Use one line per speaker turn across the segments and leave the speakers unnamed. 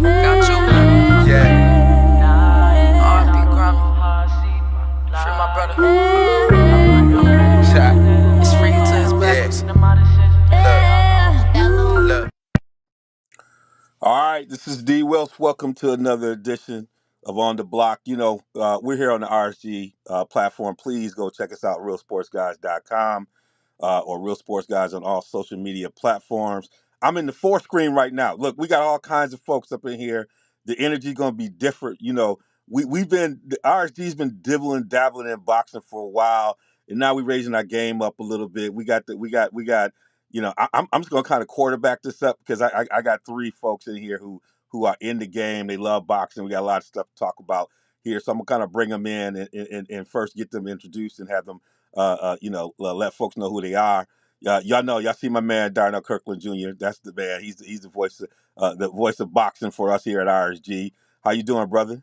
Got you.
Yeah.
R.I.P. Grammy. Free my brother.
Cha.
It's free to his
Yeah.
backwards.
Look.
All right, this is D. Wells. Welcome to another edition of On the Block. We're here on the RSG platform. Please go check us out, realsportsguys.com or Real Sports Guys on all social media platforms. I'm in the fourth screen right now. Look, we got all kinds of folks up in here. The energy going to be different. The RSG's been dibbling, dabbling in boxing for a while, and now we're raising our game up a little bit. We got. I'm just gonna kind of quarterback this up because I got three folks in here who are in the game. They love boxing. We got a lot of stuff to talk about here, so I'm gonna kind of bring them in and first get them introduced and have them let folks know who they are. Y'all see my man Darnell Kirkland Jr. That's the man. He's the voice of boxing for us here at RSG. How you doing, brother?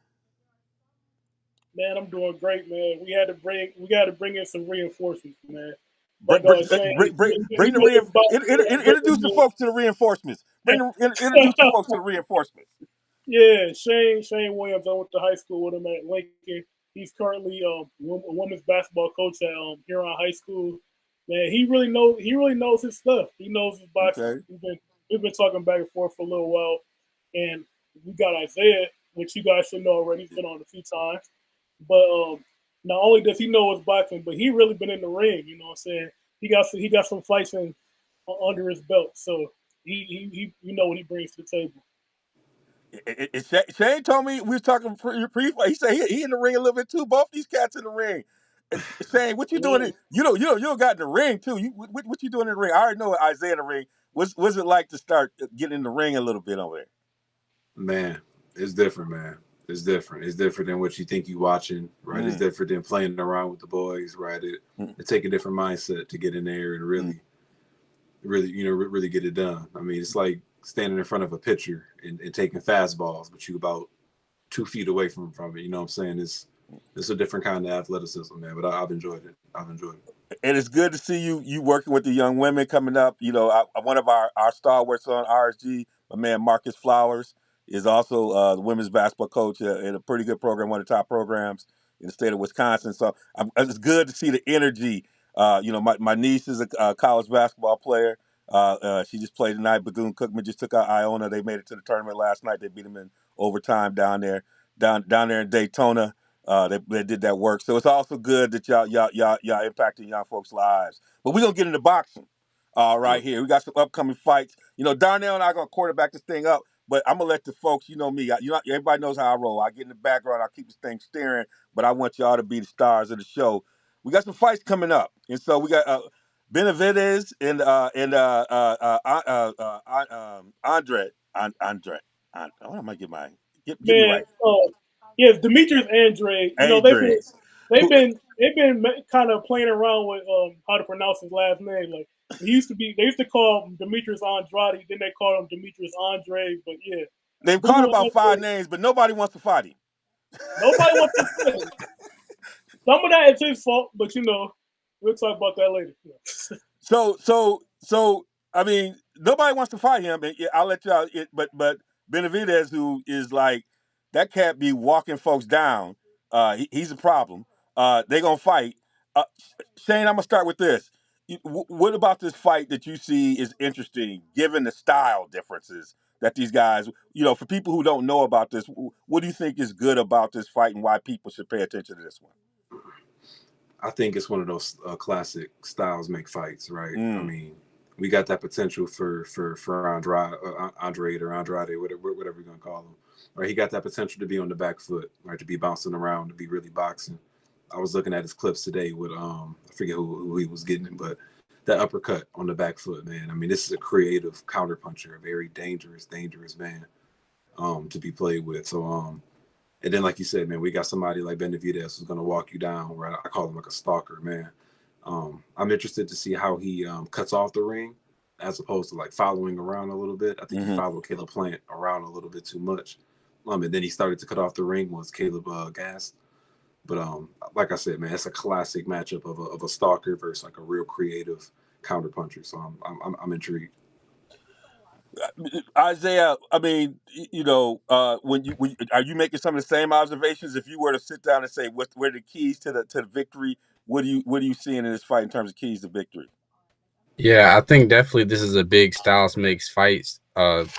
Man, I'm doing great, man. We got to bring in some reinforcements, man.
Bring
Like
bring
Shane,
bring, bring,
he
bring the
been
rein,
in boxing,
introduce the folks to the reinforcements. Introduce the folks to the reinforcements.
yeah, Shane Williams. I went to high school with him at Lincoln. He's currently a women's basketball coach at Huron High School. Man, he really knows his stuff. He knows his boxing.
Okay.
We've been talking back and forth for a little while, and we got Isaiah, which you guys should know already. He's been on a few times. But not only does he know his boxing, but he really been in the ring. You know what I'm saying? He got some fights under his belt, so he you know what he brings to the table.
Shane told me we was talking pre. He said he in the ring a little bit too. Both these cats in the ring. Shane, what you doing?
Yeah.
You don't got in the ring too. What you doing in the ring? I already know Isaiah in the ring. What's it like to start getting in the ring a little bit over there?
Man, it's different, man. It's different. It's different than what you think you watching, right? It's
Mm,
different than playing around with the boys, right?
mm,
It take a different mindset to get in there and
mm.
really get it done. I mean, it's like standing in front of a pitcher and taking fastballs, but you about 2 feet away from it. You know what I'm saying? It's a different kind of athleticism, man. But I've enjoyed it. I've enjoyed it.
And it's good to see you working with the young women coming up. One of our stalwarts on RSG, my man Marcus Flowers, is also the women's basketball coach in a pretty good program, one of the top programs in the state of Wisconsin. So it's good to see the energy. My niece is a college basketball player. She just played tonight. Bethune Cookman just took out Iona. They made it to the tournament last night. They beat them in overtime down there in Daytona. They did that work. So it's also good that y'all impacting young folks' lives. But we're gonna get into boxing. Right here. We got some upcoming fights. Darnell and I are gonna quarterback this thing up, but I'm gonna let the folks, me, everybody knows how I roll. I get in the background, I keep this thing steering, but I want y'all to be the stars of the show. We got some fights coming up. And so we got Benavidez and Andre. What am I get my get me
Man,
right?
yes, Demetrius Andre.
Andres.
They've
Who
been they've been kind of playing around with how to pronounce his last name. Like they used to call him Demetrius Andrade, then they called him Demetrius Andre. But yeah,
they've called
Bruno
about five
Andre.
names, but nobody wants to fight him.
Nobody wants to fight him. Some of that is his fault, but we'll talk about that later.
So I mean, nobody wants to fight him, and yeah, I'll let y'all. But Benavidez, who is like that cat be walking folks down. He's a problem. They gonna fight. Shane, I'm gonna start with this. What about this fight that you see is interesting, given the style differences that these guys? For people who don't know about this, what do you think is good about this fight, and why people should pay attention to this one?
I think it's one of those classic styles make fights, right? I
Mm,
mean, we got that potential for Andrade or Andrade, whatever you're gonna call him. Right, he got that potential to be on the back foot, right, to be bouncing around, to be really boxing. I was looking at his clips today with I forget who he was getting, but that uppercut on the back foot, man. I mean, this is a creative counterpuncher, a very dangerous man to be played with. So and then, like you said, man, we got somebody like Benavidez who's going to walk you down. Right, I call him like a stalker, man. I'm interested to see how he cuts off the ring, as opposed to like following around a little bit. I think he
hmm
followed Caleb Plant around a little bit too much. And then he started to cut off the ring once Caleb gassed. But like I said, man, it's a classic matchup of a stalker versus like a real creative counterpuncher. So I'm intrigued.
Isaiah, I mean, when are you making some of the same observations? If you were to sit down and say what are the keys to the victory, what are you seeing in this fight in terms of keys to victory?
Yeah, I think definitely this is a big styles makes fights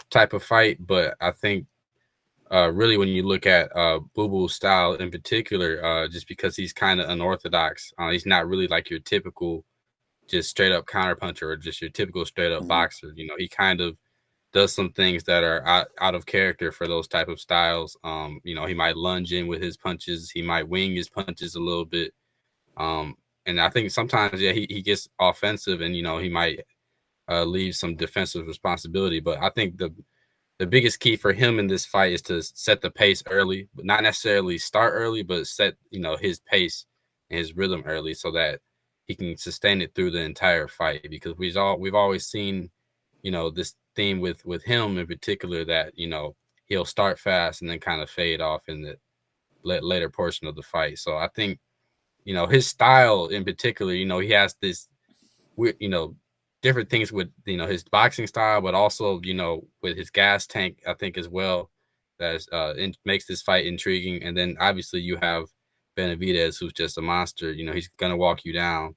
type of fight, but I think really when you look at Boo Boo's style in particular, just because he's kind of unorthodox, he's not really like your typical just straight up counterpuncher or just your typical straight up boxer. You know, he kind of does some things that are out of character for those type of styles. You know, he might lunge in with his punches, he might wing his punches a little bit. And I think sometimes, yeah, he gets offensive and, you know, he might leave some defensive responsibility. But I think the biggest key for him in this fight is to set the pace early, but not necessarily start early, but set, you know, his pace and his rhythm early so that he can sustain it through the entire fight. Because we've always seen, you know, this theme with him in particular that, you know, he'll start fast and then kind of fade off in the later portion of the fight. So I think, you know, his style in particular, you know, he has this weird, you know, different things with, you know, his boxing style, but also, you know, with his gas tank, I think as well, that makes this fight intriguing. And then obviously you have Benavidez, who's just a monster. You know, he's gonna walk you down.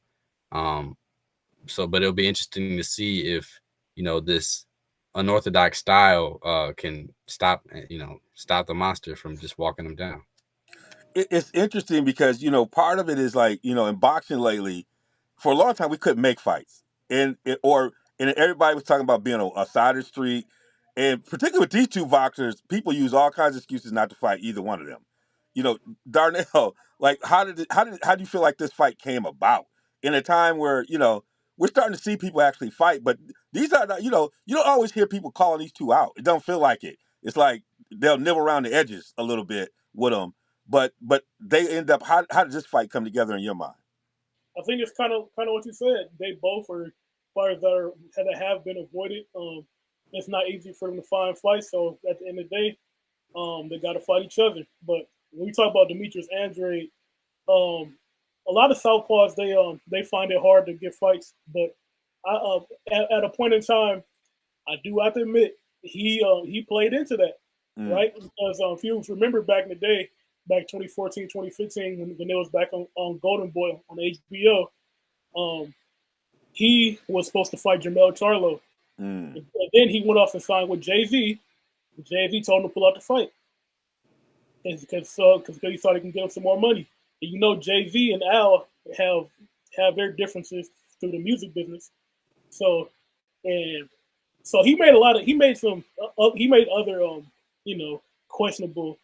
But it'll be interesting to see if, you know, this unorthodox style can stop the monster from just walking him down.
It's interesting because, you know, part of it is like, you know, in boxing lately, for a long time we couldn't make fights, and everybody was talking about being a side of the street, and particularly with these two boxers, people use all kinds of excuses not to fight either one of them. You know, Darnell, like how do you feel like this fight came about in a time where, you know, we're starting to see people actually fight, but these are not, you know, you don't always hear people calling these two out. It don't feel like it. It's like they'll nibble around the edges a little bit with them. But they end up. How did this fight come together in your mind?
I think it's kind of what you said. They both are fighters that have been avoided. It's not easy for them to find fights. So at the end of the day, they got to fight each other. But when we talk about Demetrius Andrade, a lot of southpaws they find it hard to get fights. But at a point in time, I do have to admit he played into that, right? Because if you remember back in the day, back 2014, 2015, when it was back on Golden Boy on HBO, he was supposed to fight Jermell Charlo. And then he went off and signed with Jay-Z. Jay-Z told him to pull out the fight because he thought he can get him some more money. And you know, Jay-Z and Al have their differences through the music business. So he made other you know, questionable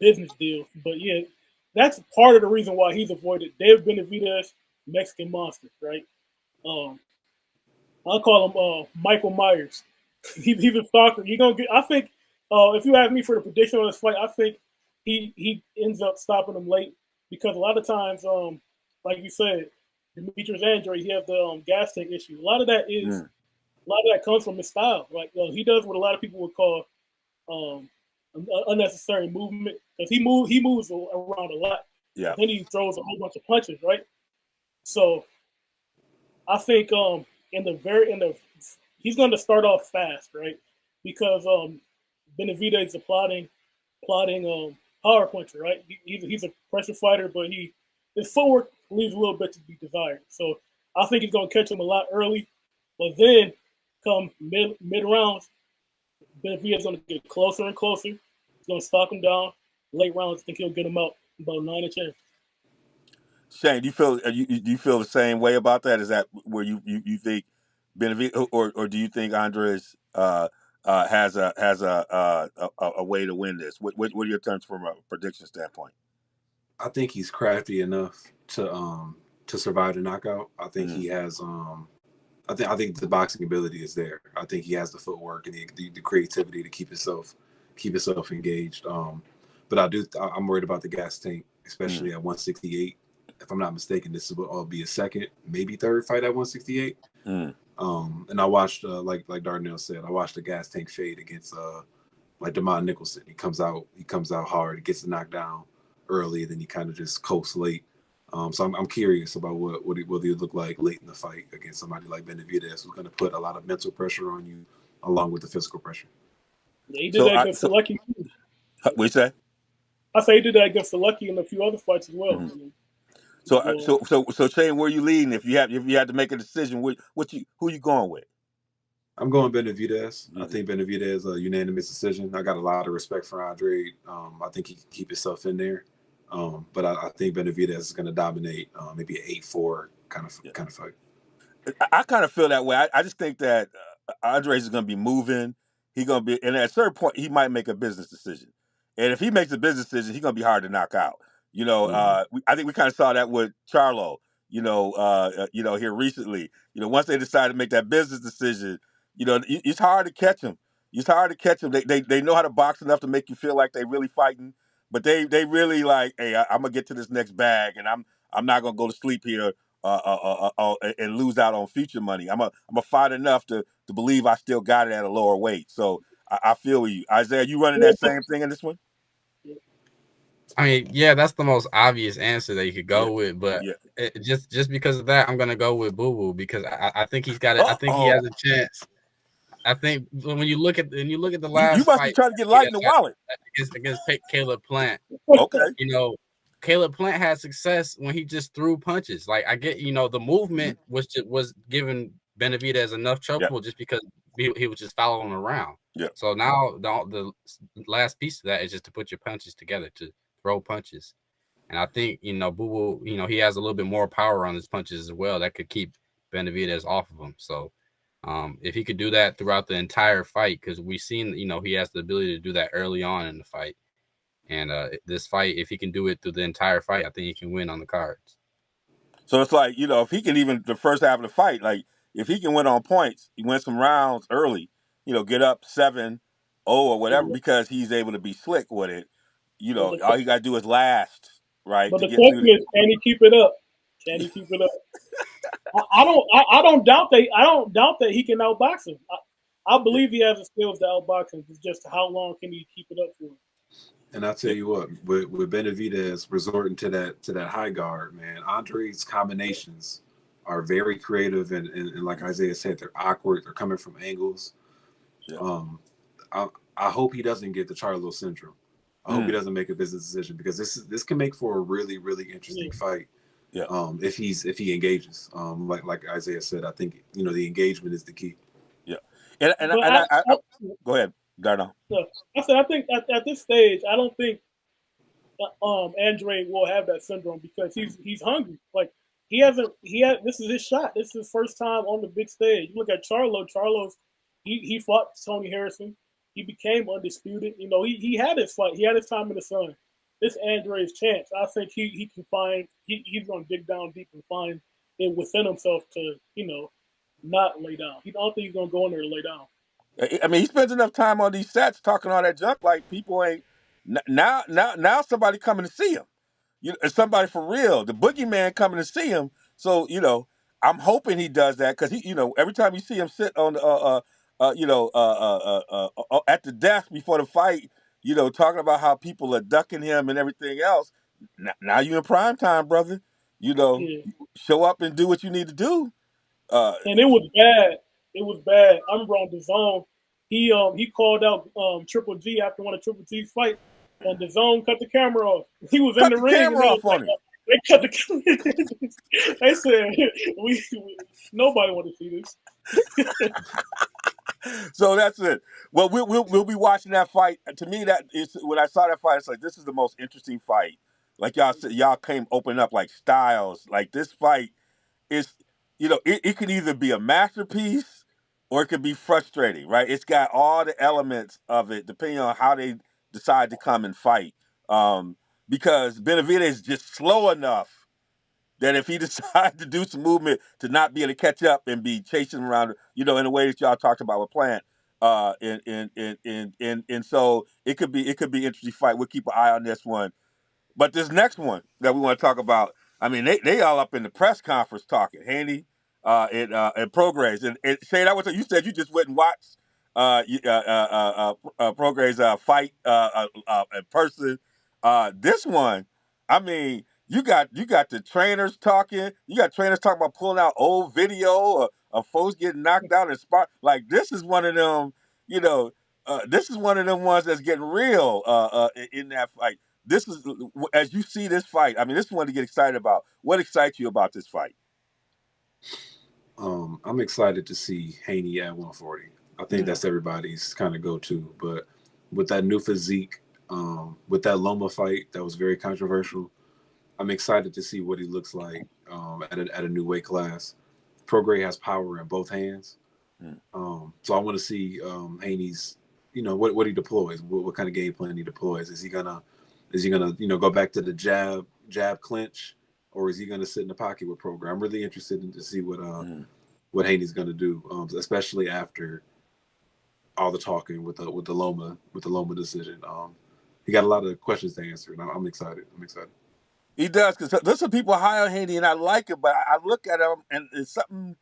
business deals. But yeah, that's part of the reason why he's avoided. Dave Benavidez, Mexican monster, right? I'll call him Michael Myers. He's a stalker. I think if you ask me for the prediction on this fight, I think he ends up stopping him late because a lot of times, like you said, Demetrius Andrade, he has the gas tank issue. A lot of that comes from his style. Like he does what a lot of people would call unnecessary movement because he moves around a lot.
Yeah.
Then he throws a whole bunch of punches, right? So I think he's going to start off fast, right? Because Benavidez is a plotting power puncher, right? He's a pressure fighter, but his footwork leaves a little bit to be desired. So I think he's going to catch him a lot early, but then come mid rounds, Benavidez is going to get closer and closer. He's going to stalk him down. Late rounds, I think he'll get him out about 9 or 10.
Shane, do you feel the same way about that? Is that where you think Benavidez, or do you think Andres has a way to win this? What are your terms from a prediction standpoint?
I think he's crafty enough to survive the knockout. I think he has I think the boxing ability is there. I think he has the footwork and the creativity to keep himself engaged. But I'm worried about the gas tank, especially at 168. If I'm not mistaken, this will be a second, maybe third fight at 168. And I watched, like Darnell said, I watched the gas tank fade against like DeMont Nicholson. He comes out hard, he gets the knockdown early, and then he kind of just coasts late. So I'm curious about what he look like late in the fight against somebody like Benavidez, who's going to put a lot of mental pressure on you, along with the physical pressure.
Yeah, he did
So
that against Selecki too.
what you say?
I say he did that against Selecki and a few other fights as well.
Mhm.
I mean,
So Shane, where you leading? If you had to make a decision, who you going with?
I'm going Benavidez. I think Benavidez a unanimous decision. I got a lot of respect for Andre. I think he can keep himself in there. But I think Benavidez is going to dominate, maybe an 8-4 kind of fight.
I kind of feel that way. I just think that Andres is going to be moving. He's going to be, and at a certain point, he might make a business decision. And if he makes a business decision, he's going to be hard to knock out. I think we kind of saw that with Charlo. Here recently. Once they decide to make that business decision, it's hard to catch him. It's hard to catch them. They know how to box enough to make you feel like they really fighting, but they really like, hey, I'm gonna get to this next bag, and I'm not gonna go to sleep here and lose out on future money. I'm a fight enough to believe I still got it at a lower weight. So I feel you, Isaiah. You running that same thing in this one?
I mean, yeah, that's the most obvious answer that you could go with, but just because of that, I'm gonna go with Boo Boo because I think he's got it. I think he has a chance. I think when you look at the last
you must
fight,
be trying to get light in the wallet
against Caleb Plant.
Okay.
Caleb Plant had success when he just threw punches. Like I get, the movement was giving Benavidez enough trouble just because he was just following around.
Yeah.
So now the last piece of that is just to put your punches together, to throw punches. And I think, Boo Boo, he has a little bit more power on his punches as well that could keep Benavidez off of him. So if he could do that throughout the entire fight, because we've seen, he has the ability to do that early on in the fight. And this fight, if he can do it through the entire fight, I think he can win on the cards.
So it's like, if he can even the first half of the fight, like if he can win on points, he win some rounds early, get up 7-0 or whatever, because he's able to be slick with it. All you got to do is last, right?
But the question is, can he keep it up? Can he keep it up? I don't doubt that he can outbox him. I believe he has the skills to outbox him. It's just how long can he keep it up for?
And I'll tell you what, with Benavidez resorting to that high guard, man, Andre's combinations are very creative and like Isaiah said, they're awkward. They're coming from angles. Yeah. I hope he doesn't get the Charlo syndrome. I hope he doesn't make a business decision, because this can make for a really, really interesting fight. Yeah. If he engages, like Isaiah said, I think the engagement is the key.
Yeah. And I go ahead, Darno.
I think at this stage, I don't think Andre will have that syndrome, because he's hungry. Like this is his shot. This is his first time on the big stage. You look at Charlo. Charlo's he fought Tony Harrison. He became undisputed. He had his fight. He had his time in the sun. This Andre's chance. I think he can find. He's going to dig down deep and find it within himself to not lay down. I don't think he's going to go in there to lay down.
I mean, he spends enough time on these sets talking all that junk, like people ain't now somebody coming to see him. Somebody for real. The boogeyman coming to see him. So I'm hoping he does that, because he, every time you see him sit on at the desk before the fight, talking about how people are ducking him and everything else. Now you in prime time, brother. Show up and do what you need to do.
And it was bad. It was bad. I remember on DAZN, he called out Triple G after one of Triple G's fights, and DAZN cut the camera off. He was in the ring.
Camera off on him.
They cut the camera. They said, we nobody want to see this.
So that's it. Well, we'll be watching that fight. To me, that is, when I saw that fight, it's like, this is the most interesting open Like y'all said, y'all came open up like styles. Like this fight is, it could either be a masterpiece or it could be frustrating, right? It's got all the elements of it, depending on how they decide to come and fight. Because Benavidez is just slow enough that if he decides to do some movement, to not be able to catch up and be chasing around, in a way that y'all talked about with Plant. And so it could be an interesting fight. We'll keep an eye on this one. But this next one that we want to talk about, I mean, they all up in the press conference talking, Haney and Prograis. And Shane, you said you just went and watched Prograis fight in person. This one, I mean, you got the trainers talking. You got trainers talking about pulling out old video of folks getting knocked out and spot. Like this is one of them. You know, this is one of them ones that's getting real in that fight. This is as you see this fight. I mean, this is one to get excited about. What excites you about this fight?
I'm excited to see Haney at 140. I think that's everybody's kind of go-to. But with that new physique, with that Loma fight, that was very controversial. I'm excited to see what he looks like at a new weight class. Prograis has power in both hands, so I want to see Haney's, what he deploys, what kind of game plan he deploys. Is he gonna go back to the jab clinch, or is he gonna sit in the pocket with Prograis? I'm really interested to see what Haney's gonna do, especially after all the talking with the Loma decision. He got a lot of questions to answer, and I'm excited.
He does, because there's some people high on Haney, and I like it, but I look at him, and it's something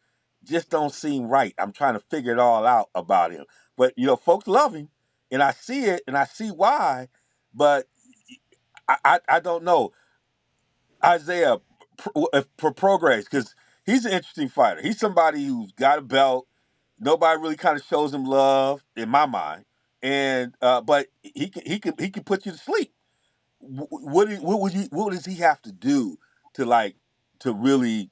just don't seem right. I'm trying to figure it all out about him. But, folks love him, and I see it, and I see why, but I don't know. Isaiah, for Prograis, because he's an interesting fighter. He's somebody who's got a belt. Nobody really kind of shows him love, in my mind, and but he can put you to sleep. What does he have to do to really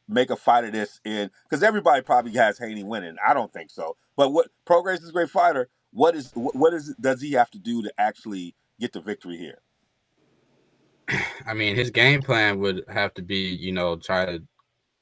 make a fight of this? Because everybody probably has Haney winning. I don't think so. But what Prograis is a great fighter. What does he have to do to actually get the victory here?
I mean, his game plan would have to be, try to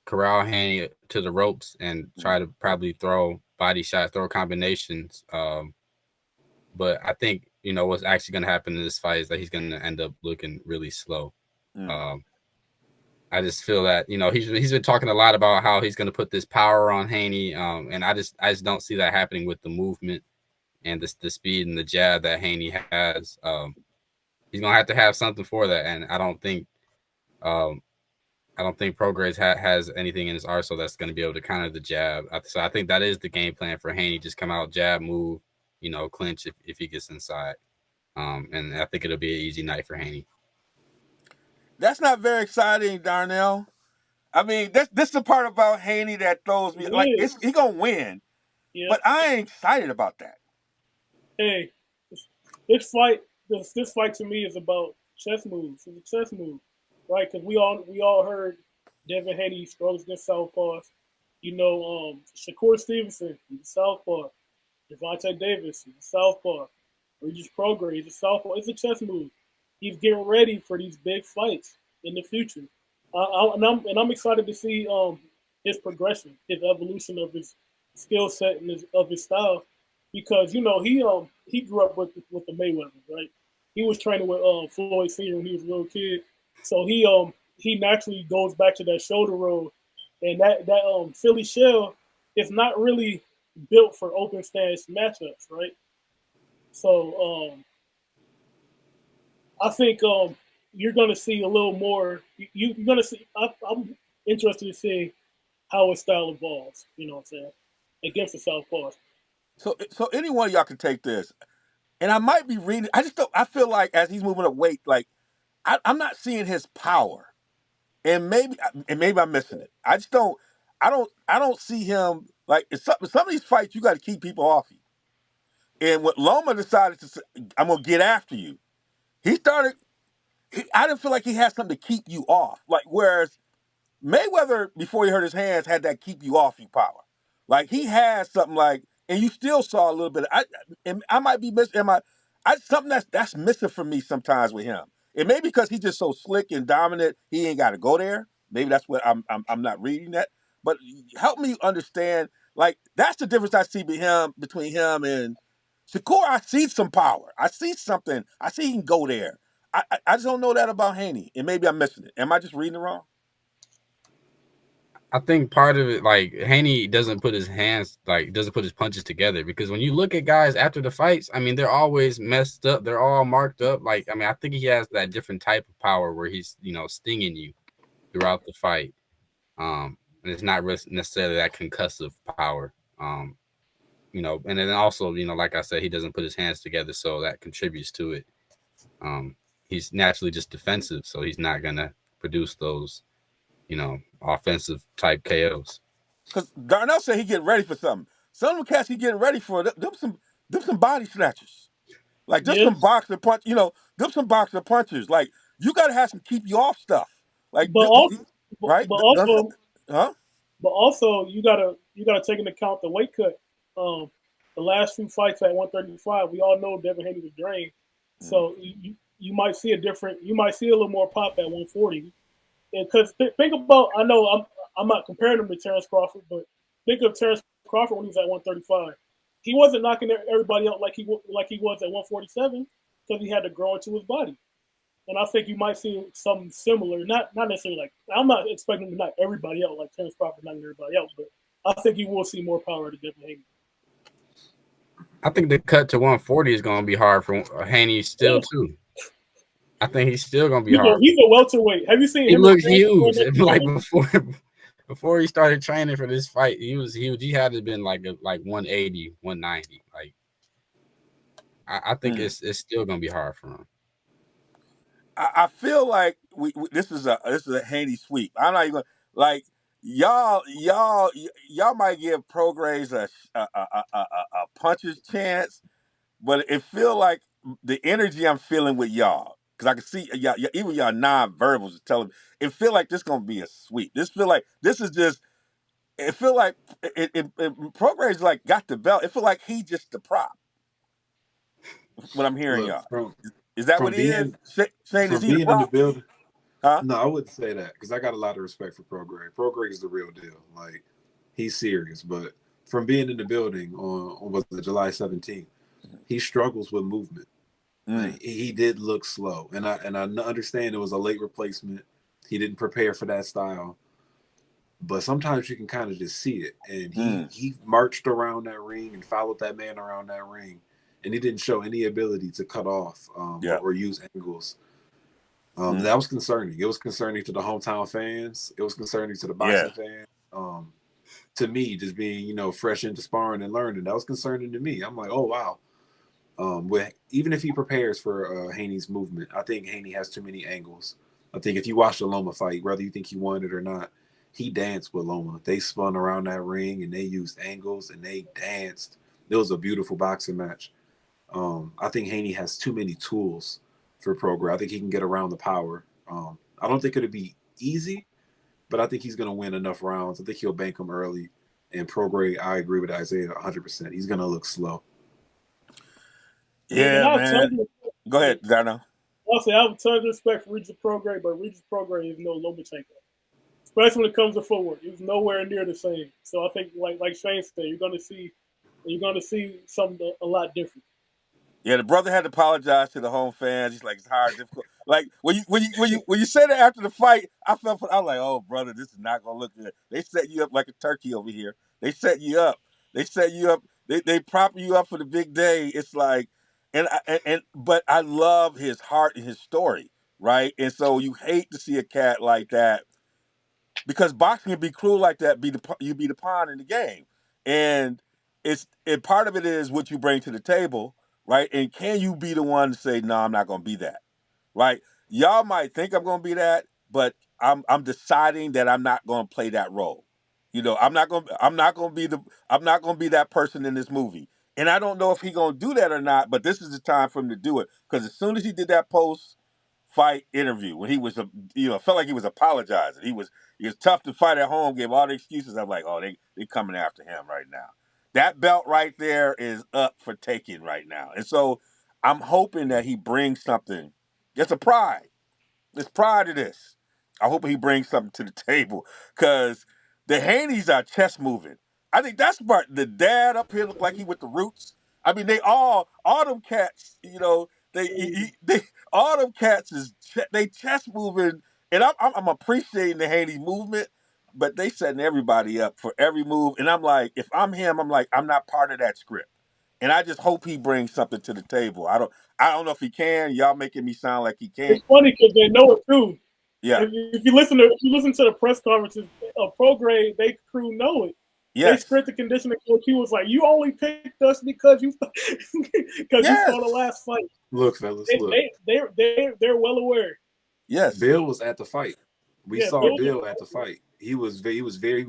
corral Haney to the ropes and try to probably throw body shots, throw combinations. But I think, what's actually going to happen in this fight is that he's going to end up looking really slow. I just feel that, he's been talking a lot about how he's going to put this power on Haney. And I just don't see that happening with the movement and the speed and the jab that Haney has. He's going to have something for that. And I don't think Prograis has anything in his arsenal that's going to be able to counter the jab. So I think that is the game plan for Haney. Just come out, jab, move, clinch if he gets inside. And I think it'll be an easy night for Haney.
That's not very exciting, Darnell. I mean, this is the part about Haney that throws me. Like, he going to win. Yeah. But I ain't excited about that.
Hey, this fight to me is about chess moves. It's a chess move, right? Because we all heard Devin Haney struggles against southpaws. Shakur Stevenson, he's a southpaw. Gervonta Davis, he's a southpaw. Regis Prograis, he's a southpaw. It's a chess move. He's getting ready for these big fights in the future, and I'm excited to see his progression, his evolution of his skill set and his style, because he grew up with the Mayweathers, right? He was training with Floyd Senior when he was a little kid, so he naturally goes back to that shoulder roll, and that Philly shell is not really built for open stance matchups, right? So I think you're going to see a little more. You're going to see. I'm interested in seeing how his style evolves. You know what I'm saying? Against the southpaws.
So any one of y'all can take this, and I might be reading. I feel like as he's moving up weight, like I'm not seeing his power, and maybe I'm missing it. I don't see him like some of these fights. You got to keep people off you. And when Loma decided to say, I'm gonna get after you, I didn't feel like he had something to keep you off. Like, whereas Mayweather, before he hurt his hands, had that keep you off you power. Like, he had something like, and you still saw a little bit. I might be missing. Something that's missing from me sometimes with him. It may be because he's just so slick and dominant, he ain't got to go there. Maybe that's what I'm not reading that. But help me understand. Like, that's the difference I see between him and Shakur. I see some power. I see something. I see he can go there. I just don't know that about Haney, and maybe I'm missing it. Am I just reading it wrong?
I think part of it, like, Haney doesn't put his punches together, because when you look at guys after the fights, I mean, they're always messed up. They're all marked up. Like, I mean, I think he has that different type of power where he's, stinging you throughout the fight. And it's not necessarily that concussive power. And then also, like I said, he doesn't put his hands together, so that contributes to it. he's naturally just defensive, so he's not gonna produce those, offensive type KOs.
Because Darnell said he getting ready for something. Some of them cats he getting ready for them some body snatchers. Like them
Yeah,
some boxer punch, them some boxer punchers. Like you gotta have some keep you off stuff. Like
but also,
right?
but also,
Huh?
but also, you gotta take into account the weight cut. The last few fights at 135, we all know Devin Haney was drained, so you might see a different, you might see a little more pop at 140. Because think about, I know I'm not comparing him to Terrence Crawford, but think of Terrence Crawford when he was at 135. He wasn't knocking everybody out like he was at 147 because he had to grow into his body. And I think you might see something similar. Not necessarily like, I'm not expecting him to knock everybody out like Terrence Crawford knocking everybody out, but I think you will see more power to Devin Haney.
I think the cut to 140 is going to be hard for Haney still too. I think he's still going to be hard.
He's a welterweight. Have you seen him?
He looks huge. Like before he started training for this fight, he was huge. He had to have been like 180, 190. Like I think it's still going to be hard for him.
I feel like we this is a Haney sweep. I'm not even like y'all might give Prograis a puncher's chance, but it feel like the energy I'm feeling with y'all, because I can see y'all, even y'all non-verbals are telling me it feel like this gonna be a sweep. This feel like this is just. It feel like Prograis like got the belt. It feel like he just the prop. What I'm hearing, y'all. Is that what it is? Shane, is he the prop?
In the building?
Huh?
No, I wouldn't say that because I got a lot of respect for Prograis. Prograis is the real deal. Like he's serious, but from being in the building on was it July 17th, he struggles with movement. Like, he did look slow, and I understand it was a late replacement. He didn't prepare for that style, but sometimes you can kind of just see it. And he marched around that ring and followed that man around that ring. And he didn't show any ability to cut off or use angles. That was concerning. It was concerning to the hometown fans. It was concerning to the boxing fans. To me, just being, fresh into sparring and learning, that was concerning to me. I'm like, oh, wow. Even if he prepares for Haney's movement, I think Haney has too many angles. I think if you watch the Loma fight, whether you think he won it or not, he danced with Loma. They spun around that ring and they used angles and they danced. It was a beautiful boxing match. I think Haney has too many tools for Prograis. I think he can get around the power. I don't think it'll be easy, but I think he's going to win enough rounds. I think he'll bank him early. And Prograis, I agree with Isaiah 100%. He's going to look slow.
Yeah, man. Go ahead, Darnell.
I'll say I have tons of respect for Regis Prograis, but Regis Prograis is no Lomachenko. Especially when it comes to footwork. He's nowhere near the same. So I think like Shane said, you're gonna see something a lot different.
Yeah, the brother had to apologize to the home fans. He's like, it's hard, difficult. Like when you said it after the fight, I was like, oh brother, this is not gonna look good. They set you up like a turkey over here. They set you up. They prop you up for the big day. It's like, but I love his heart and his story, right? And so you hate to see a cat like that, because boxing can be cruel like that. You be the pawn in the game, and part of it is what you bring to the table. Right? And can you be the one to say, no, I'm not going to be that? Right? Y'all might think I'm going to be that, but I'm deciding that I'm not going to play that role. I'm not going to be that person in this movie. And I don't know if he's going to do that or not, but this is the time for him to do it. Because as soon as he did that post-fight interview, when he was, felt like he was apologizing. He was tough to fight at home, gave all the excuses. I'm like, oh, they coming after him right now. That belt right there is up for taking right now. And so I'm hoping that he brings something. It's a pride. There's pride to this. I hope he brings something to the table, because the Haneys are chest moving. I think that's part. The dad up here look like he with the roots. I mean, they all them cats, all them cats they chest moving. And I'm appreciating the Haney movement. But they setting everybody up for every move. And I'm like, if I'm him, I'm like, I'm not part of that script. And I just hope he brings something to the table. I don't know if he can. Y'all making me sound like he can.
It's funny because they know it too.
Yeah.
If you listen to the press conferences of Prograis, they crew know it. They
Yes.
strength and conditioning coach. He was like, "You only picked us because you
Yes.
saw the last fight."
Look, fellas, look.
They're well aware.
Yes.
Bill was at the fight. We
Yeah,
saw
Bill.
Bill at the fight. He was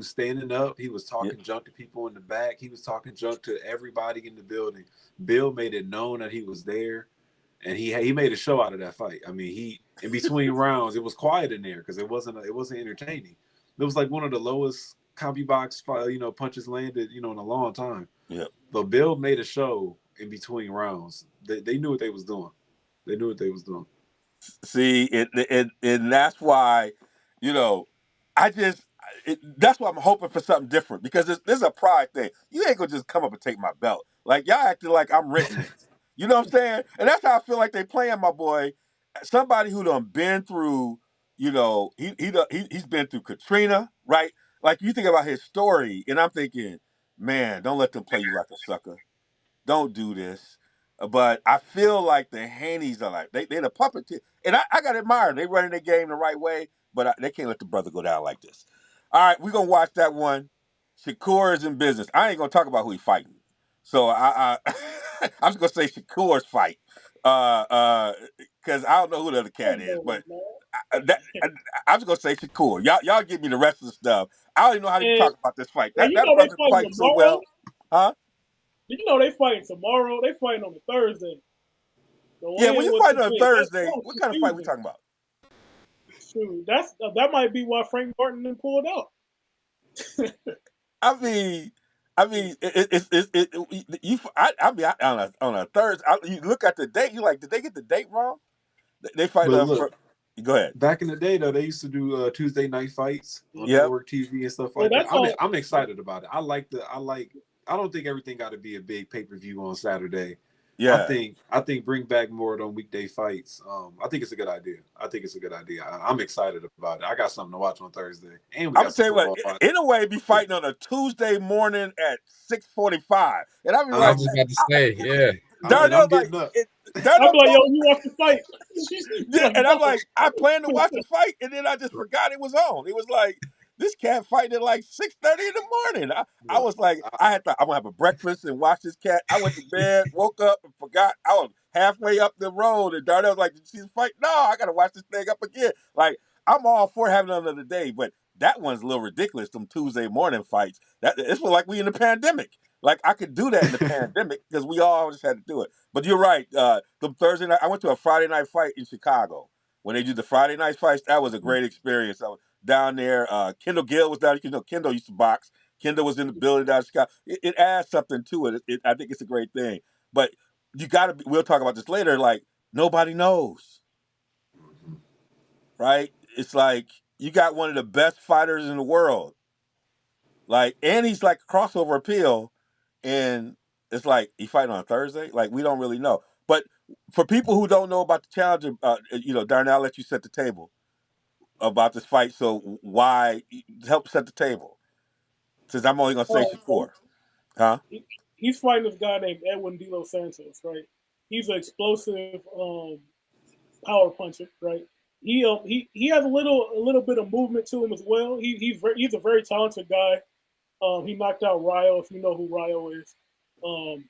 standing up. He was
Yeah.
talking junk to people in the back. He was talking junk to everybody in the building. Bill made it known that he was there, and he made a show out of that fight. I mean, he in between rounds, it was quiet in there because it wasn't entertaining. It was like one of the lowest CompuBox punches landed in a long time.
Yeah.
But Bill made a show in between rounds. They knew what they was doing. They knew what they was doing.
See, and that's why, that's why I'm hoping for something different because this is a pride thing. You ain't gonna just come up and take my belt. Like y'all acting like I'm renting it. You know what I'm saying? And that's how I feel like they playing my boy, somebody who done been through. He's been through Katrina, right? Like you think about his story, and I'm thinking, man, don't let them play you like a sucker. Don't do this. But I feel like the Haney's are like, they're the puppeteer. And I got to admire them. They running their game the right way, but they can't let the brother go down like this. All right, we're going to watch that one. Shakur is in business. I ain't going to talk about who he's fighting. So I'm just going to say Shakur's fight. Because I don't know who the other cat is. But I'm just going to say Shakur. Y'all give me the rest of the stuff. I don't even know how to talk about this fight. That brother's fighting so well. Huh?
Did you know they fighting tomorrow? They fighting on the Thursday.
Yeah, when you fight on Thursday, what kind of fight we talking about?
Shoot, that might be why Frank Martin then pulled out.
I mean, on a Thursday. You look at the date. You like, did they get the date wrong? They fight. Go ahead.
Back in the day, though, they used to do Tuesday night fights on network TV and stuff like that. I'm excited about it. I don't think everything got to be a big pay-per-view on Saturday.
Yeah,
I think bring back more of them weekday fights. I think it's a good idea. I'm excited about it. I got something to watch on Thursday. And
I'm saying, in a way, be fighting on a Tuesday morning at 6:45, and I mean,
I was about to say, yeah.
I'm getting up.
I'm like, yo, you watch the fight.
And I'm like, I planned to watch the fight, and then I just forgot it was on. It was like, this cat fighting at like 6:30 in the morning. I was like, I'm gonna have a breakfast and watch this cat. I went to bed, woke up, and forgot. I was halfway up the road, and Darnell was like, "Did you see the fight?" No, I gotta watch this thing up again. Like, I'm all for having another day, but that one's a little ridiculous. Them Tuesday morning fights. It's like we in the pandemic. Like I could do that in the pandemic because we all just had to do it. But you're right. The Thursday night, I went to a Friday night fight in Chicago. When they did the Friday night fights, that was a great experience. I was down there. Kendall Gill was down. Kendall used to box. Kendall was in the building down in Chicago. It adds something to it. I think it's a great thing. But you got to. We'll talk about this later. Like nobody knows, right? It's like you got one of the best fighters in the world. Like, and he's like a crossover appeal, and it's like he fighting on Thursday. Like we don't really know. But for people who don't know about the challenger, Darnell, I'll let you set the table about this fight. So why help set the table? Since I'm only gonna say Shakur, huh?
He's fighting this guy named Edwin De Los Santos, right? He's an explosive power puncher, right? He has a little bit of movement to him as well. He's a very talented guy. He knocked out Ryo, if you know who Ryo is. In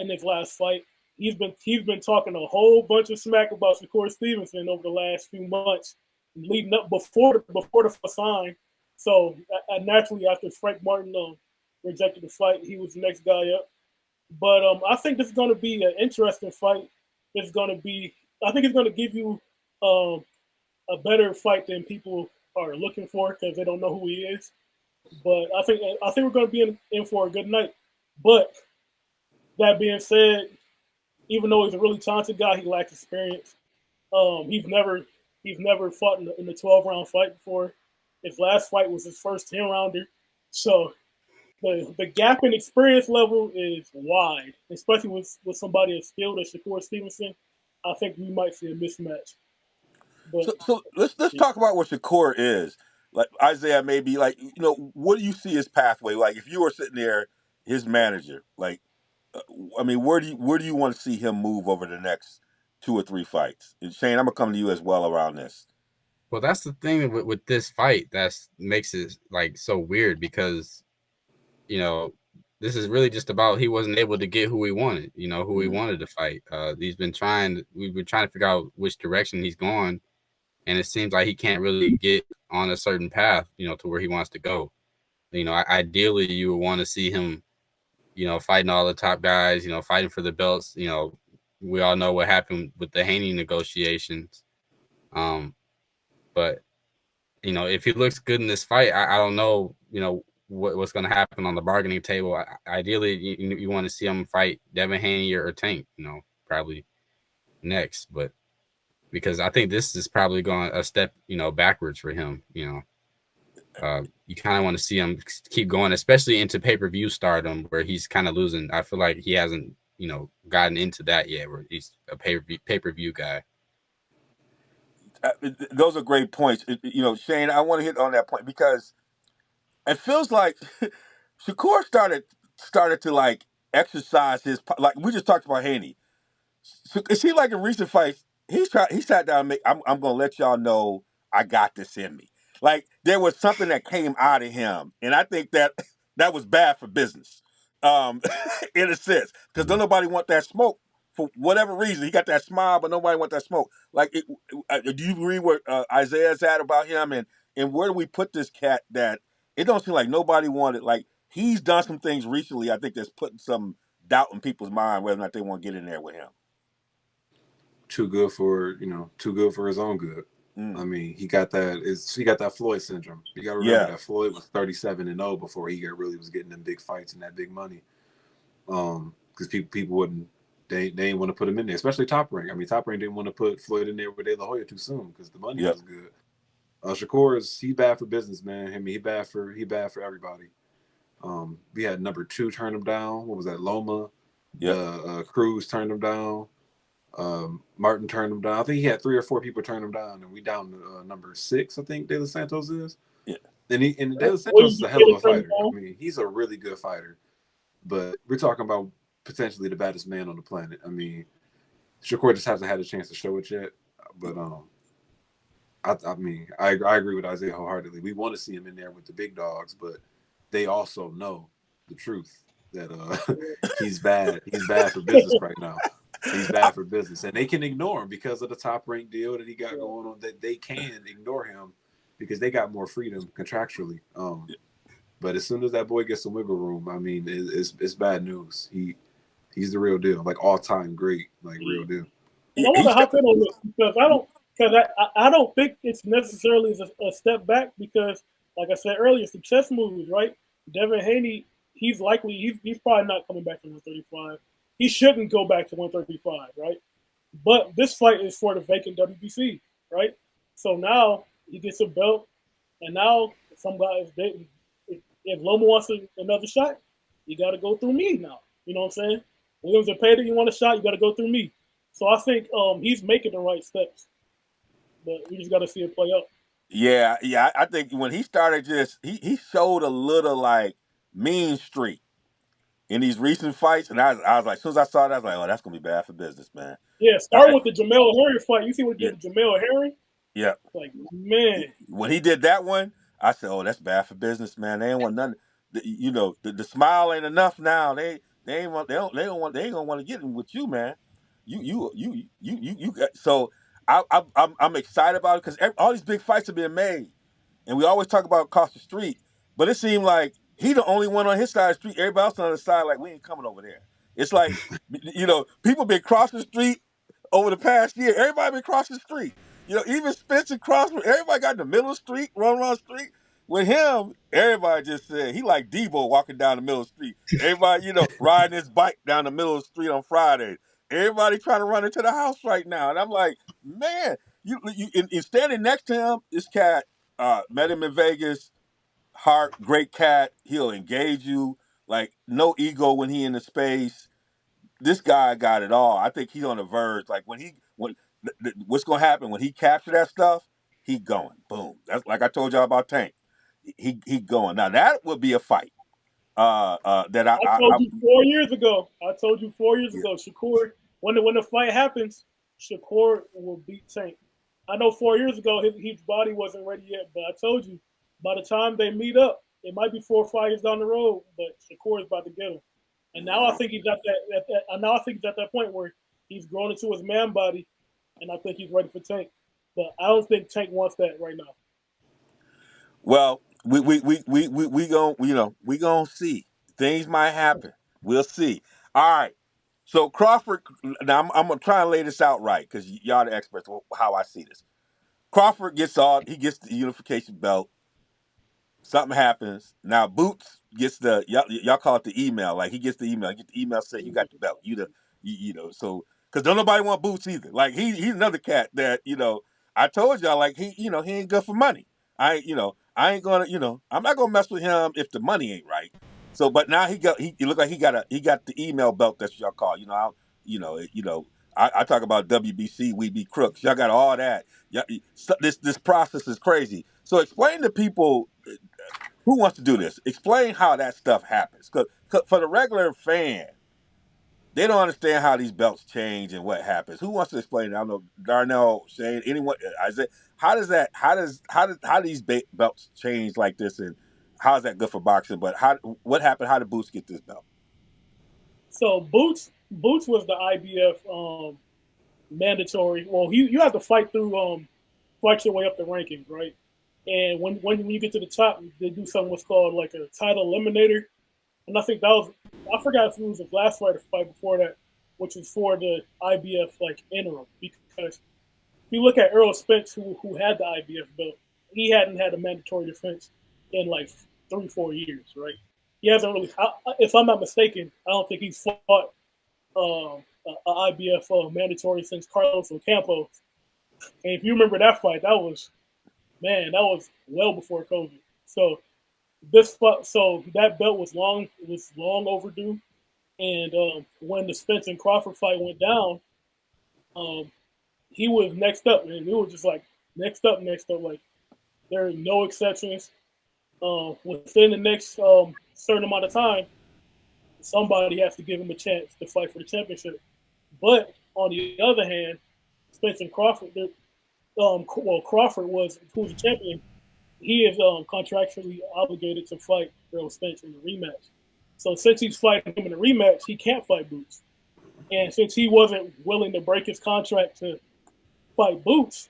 his last fight, he's been talking a whole bunch of smack about Shakur Stevenson over the last few months, leading up before the sign. So naturally, after Frank Martin rejected the fight, he was the next guy up. But I think this is going to be an interesting fight. I think it's going to give you a better fight than people are looking for because they don't know who he is. But I think we're going to be in for a good night. But that being said, even though he's a really talented guy, he lacks experience. He's never fought in the 12-round fight before. His last fight was his first 10-rounder. So the gap in experience level is wide, especially with somebody as skilled as Shakur Stevenson. I think we might see a mismatch. But,
so let's talk about what Shakur is. Like Isaiah, maybe what do you see his pathway? Like if you were sitting there, his manager, like, I mean, where do you want to see him move over the next 2 or 3 fights? And Shane, I'm gonna come to you as well around this.
Well, that's the thing with this fight that makes it like so weird because you know, this is really just about he wasn't able to get who he wanted, you know, who he wanted to fight. We've been trying to figure out which direction he's going, and it seems like he can't really get on a certain path, you know, to where he wants to go. You know, ideally, you would want to see him, you know, fighting all the top guys, you know, fighting for the belts. You know, we all know what happened with the Haney negotiations. But you know, if he looks good in this fight, I don't know, you know, what's going to happen on the bargaining table. Ideally, you want to see him fight Devin Haney or Tank, you know, probably next. But because I think this is probably going a step, you know, backwards for him, you know. You kind of want to see him keep going, especially into pay-per-view stardom, where he's kind of losing. I feel like he hasn't, you know, gotten into that yet, where he's a pay-per-view guy.
Those are great points. You know, Shane, I want to hit on that point because it feels like Shakur started to like exercise his, like we just talked about Haney. So it seems like in recent fights, he sat down and I'm gonna let y'all know I got this in me. Like there was something that came out of him, and I think that was bad for business, in a sense, because don't nobody want that smoke for whatever reason. He got that smile, but nobody want that smoke. Like, do you agree what Isaiah's at about him, and where do we put this cat that it don't seem like nobody wanted? Like he's done some things recently, I think that's putting some doubt in people's mind whether or not they want to get in there with him.
Too good for his own good. I mean, he got that Floyd syndrome. You got to remember that Floyd was 37-0 before he really was getting them big fights and that big money. Because people wouldn't, they didn't want to put him in there, especially Top Rank. I mean, Top Rank didn't want to put Floyd in there with De La Hoya too soon because the money was good. Shakur he's bad for business, man. I mean, he bad for everybody. We had number 2 turn him down. What was that? Loma. Cruz turned him down. Martin turned him down. I think he had 3 or 4 people turn him down, and we down to number 6. I think De Los Santos is. Yeah, and De Los Santos is a hell of a fighter. I mean, he's a really good fighter, but we're talking about potentially the baddest man on the planet. I mean, Shakur just hasn't had a chance to show it yet. But I mean, I agree with Isaiah wholeheartedly. We want to see him in there with the big dogs, but they also know the truth that he's bad. He's bad for business right now. He's bad for business, and they can ignore him because of the Top Rank deal that he got going on. That they can ignore him because they got more freedom contractually. But as soon as that boy gets some wiggle room, I mean, it's bad news. He's the real deal, like all time great, like real deal.
And I want to hop in on this because I don't think it's necessarily a step back because, like I said earlier, it's the chess moves, right? Devin Haney, he's probably not coming back to 135. He shouldn't go back to 135, right? But this fight is for the vacant WBC, right? So now he gets a belt, and now some guys, if Loma wants another shot, you got to go through me now. You know what I'm saying? Williams and Pater, you want a shot, you got to go through me. So I think he's making the right steps, but we just got to see it play out.
Yeah. I think when he started, he showed a little like mean streak in these recent fights, and I was like, as soon as I saw that, I was like, oh, that's gonna be bad for business, man.
Yeah, start with the Jamel Herring fight. You see what he did to Jamel Herring?
Yeah.
Like, man.
When he did that one, I said, oh, that's bad for business, man. They ain't want nothing. You know, the smile ain't enough now. They ain't gonna want to get in with you, man. You got, so I'm excited about it because all these big fights are being made, and we always talk about across the street, but it seemed like he the only one on his side of the street. Everybody else on the other side, like, we ain't coming over there. It's like, you know, people been crossing the street over the past year. Everybody been crossing the street. You know, even Spencer Crossman, everybody got in the middle of the street, run around the street. With him, everybody just said he like Debo walking down the middle of the street. Everybody, you know, riding his bike down the middle of the street on Fridays. Everybody trying to run into the house right now. And I'm like, man, you standing next to him, this cat, met him in Vegas, Hart, great cat. He'll engage you. Like, no ego when he in the space. This guy got it all. I think he's on the verge. Like, what's going to happen when he capture that stuff, he going. Boom. That's like I told y'all about Tank. He going. Now, that would be a fight. That
I told you 4 years ago. Shakur, when the fight happens, Shakur will beat Tank. I know 4 years ago his body wasn't ready yet, but I told you by the time they meet up, It might be 4 or 5 years down the road, but Shakur is about to get him. And now I think he's at that. Now I think he's at that point where he's grown into his man body, and I think he's ready for Tank. But I don't think Tank wants that right now.
Well, we gonna see. Things might happen. We'll see. All right. So Crawford. Now I'm gonna try and lay this out right because y'all the experts. How I see this. Crawford gets the unification belt. Something happens. Now Boots gets y'all call it the email. Like he gets the email. Get the email saying you got the belt. You know, so because don't nobody want Boots either. Like he's another cat that I told y'all like he ain't good for money. I ain't gonna I'm not gonna mess with him if the money ain't right. So but now he look like he got the email belt. That's what y'all call. I talk about WBC, we be crooks. Y'all got all that. So this process is crazy. So explain to people who wants to do this. Explain how that stuff happens. Because for the regular fan, they don't understand how these belts change and what happens. Who wants to explain it? I don't know. Darnell, Shane, anyone? Isaiah. How do these belts change like this, and how is that good for boxing? But what happened? How did Boots get this belt?
So Boots was the IBF mandatory. Well, you have to fight your way up the rankings, right? And when you get to the top, they do something what's called like a title eliminator. And I think I forgot if it was the last fight before that, which was for the IBF like interim. Because if you look at Errol Spence, who had the IBF belt, he hadn't had a mandatory defense in like 3-4 years, right? He hasn't really. If I'm not mistaken, I don't think he's fought an IBF mandatory since Carlos Ocampo. And if you remember that fight, that was well before COVID. So that belt was long overdue. And when the Spence and Crawford fight went down, he was next up, and it was just like next up. Like there are no exceptions. Within the next certain amount of time, somebody has to give him a chance to fight for the championship. But on the other hand, Spence and Crawford, Crawford who's the champion. He is contractually obligated to fight Errol Spence in the rematch. So since he's fighting him in the rematch, he can't fight Boots. And since he wasn't willing to break his contract to fight Boots,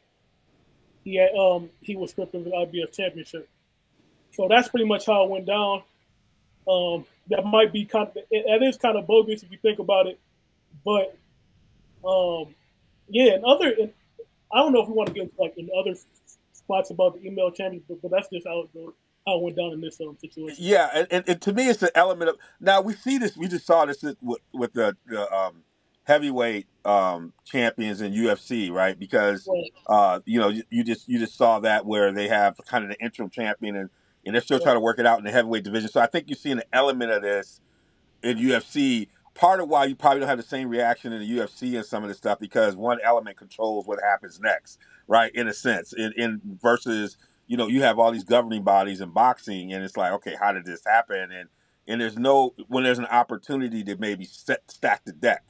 he was stripped of the IBF championship. So that's pretty much how it went down. That might be that is kind of bogus if you think about it, but yeah. I don't know if we want to get like in other spots about the email championship, but that's just how it went down in this situation.
Yeah, and to me, it's an element of now we see this. We just saw this with the heavyweight champions in UFC, right? Because you just saw that where they have kind of the interim champion and they're still trying to work it out in the heavyweight division. So I think you're seeing an element of this in UFC. Part of why you probably don't have the same reaction in the UFC and some of this stuff because one element controls what happens next, right? In a sense, in versus you have all these governing bodies in boxing, and it's like, okay, how did this happen? And there's an opportunity to maybe stack the deck,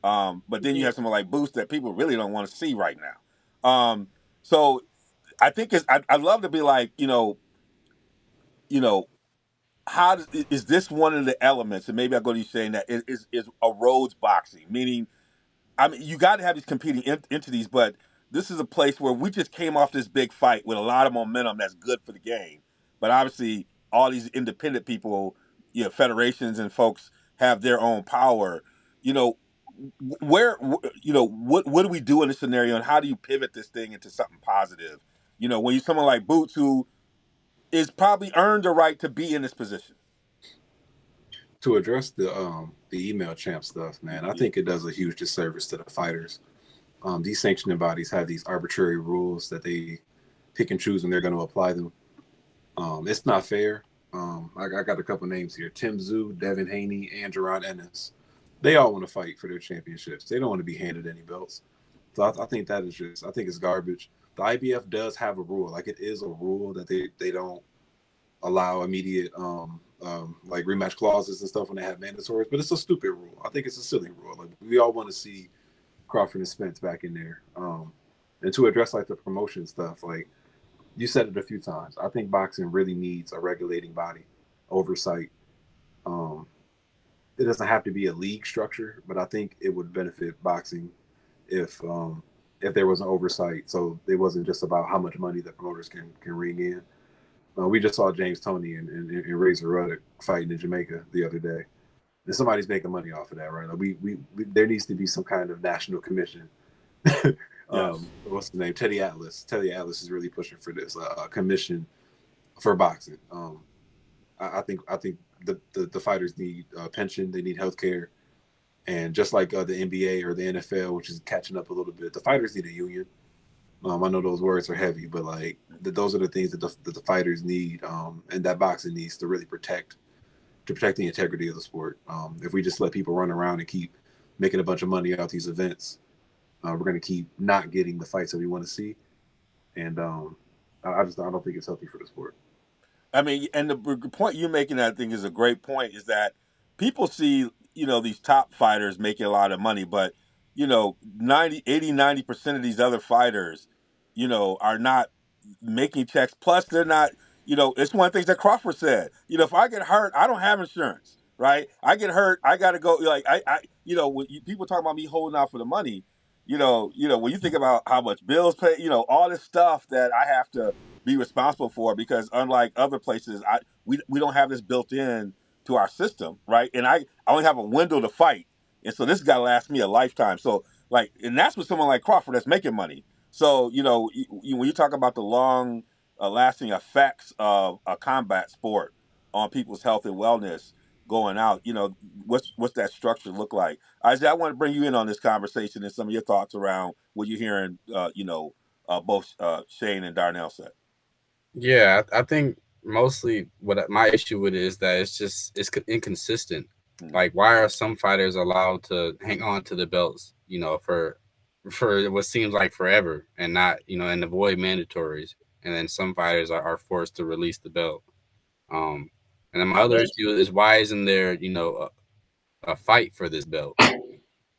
but then you have someone like Boost that people really don't want to see right now. So I think I'd love to be like how is this one of the elements? And maybe I'll go to you saying that is a roads boxing, meaning, I mean, you got to have these competing entities, but this is a place where we just came off this big fight with a lot of momentum that's good for the game. But obviously, all these independent people, federations and folks have their own power. What do we do in this scenario, and how do you pivot this thing into something positive? When you're someone like Boots who is probably earned the right to be in this position.
To address the email champ stuff, man, I think it does a huge disservice to the fighters. These sanctioning bodies have these arbitrary rules that they pick and choose when they're going to apply them. It's not fair. I got a couple names here: Tim Tszyu, Devin Haney, and Jaron Ennis. They all want to fight for their championships. They don't want to be handed any belts. So I think that is I think it's garbage. The IBF does have a rule. Like, it is a rule that they don't allow immediate like rematch clauses and stuff when they have mandatories, but it's a stupid rule. I think it's a silly rule. Like, we all want to see Crawford and Spence back in there. And to address like the promotion stuff, like you said it a few times. I think boxing really needs a regulating body, oversight. Um, it doesn't have to be a league structure, but I think it would benefit boxing if there was an oversight, so it wasn't just about how much money the promoters can ring in. We just saw James Toney and Razor Ruddock fighting in Jamaica the other day, and somebody's making money off of that, right? Like we there needs to be some kind of national commission.
Yes.
What's the name? Teddy Atlas. Teddy Atlas is really pushing for this commission for boxing. I think the fighters need pension. They need health care. And just like the NBA or the NFL, which is catching up a little bit, the fighters need a union. I know those words are heavy, but like those are the things that the fighters need, and that boxing needs to really protect the integrity of the sport. If we just let people run around and keep making a bunch of money out these events, we're going to keep not getting the fights that we want to see, and I don't think it's healthy for the sport.
I mean, and the point you're making, I think, is a great point. Is that people see, these top fighters making a lot of money, but 90% of these other fighters, are not making checks. Plus, they're not. It's one of the things that Crawford said. If I get hurt, I don't have insurance, right? I get hurt, I got to go. Like when people talk about me holding out for the money, when you think about how much bills pay, all this stuff that I have to be responsible for, because unlike other places, we don't have this built in to our system, right? And I only have a window to fight, and so this got to last me a lifetime. So and that's with someone like Crawford that's making money. So when you talk about the long lasting effects of a combat sport on people's health and wellness going out, what's that structure look like? Isaiah, I want to bring you in on this conversation and some of your thoughts around what you're hearing, both Shane and Darnell said.
Yeah, I think mostly what my issue with it is that it's inconsistent.
Mm.
Like, why are some fighters allowed to hang on to the belts, for what seems like forever, and not, and avoid mandatories, and then some fighters are forced to release the belt. And then my other issue is, why isn't there, a fight for this belt?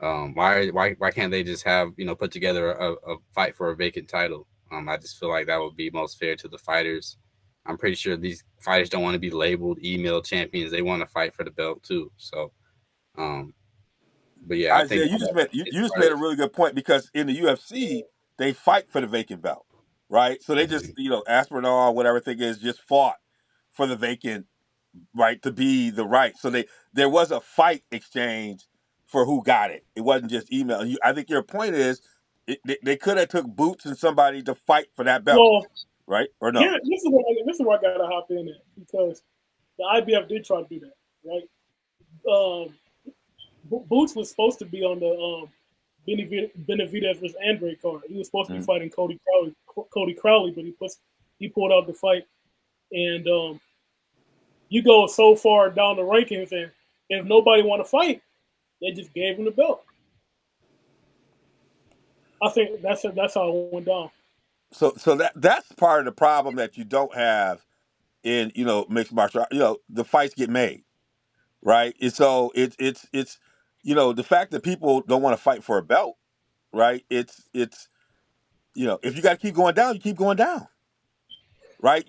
Why can't they just have, put together a fight for a vacant title? I just feel like that would be most fair to the fighters. I'm pretty sure these fighters don't want to be labeled email champions. They want to fight for the belt too. So, but yeah,
Isaiah, you just made a really good point, because in the UFC they fight for the vacant belt, right? So they just Aspinall, whatever thing is, just fought for the vacant right to be the right. So there was a fight exchange for who got it. It wasn't just email. I think your point is they could have took Boots and somebody to fight for that belt,
Well,
right? Or no?
yeah, this is where I gotta hop in at, because the IBF did try to do that, right? Boots was supposed to be on the Benavidez versus Andre card. He was supposed to be fighting Cody Crowley, but he pulled out the fight, and you go so far down the rankings, and if nobody want to fight, they just gave him the belt. I think that's how it went down.
So that's part of the problem that you don't have in mixed martial art. The fights get made, right? And so it's the fact that people don't want to fight for a belt, right? It's if you got to keep going down, you keep going down, right?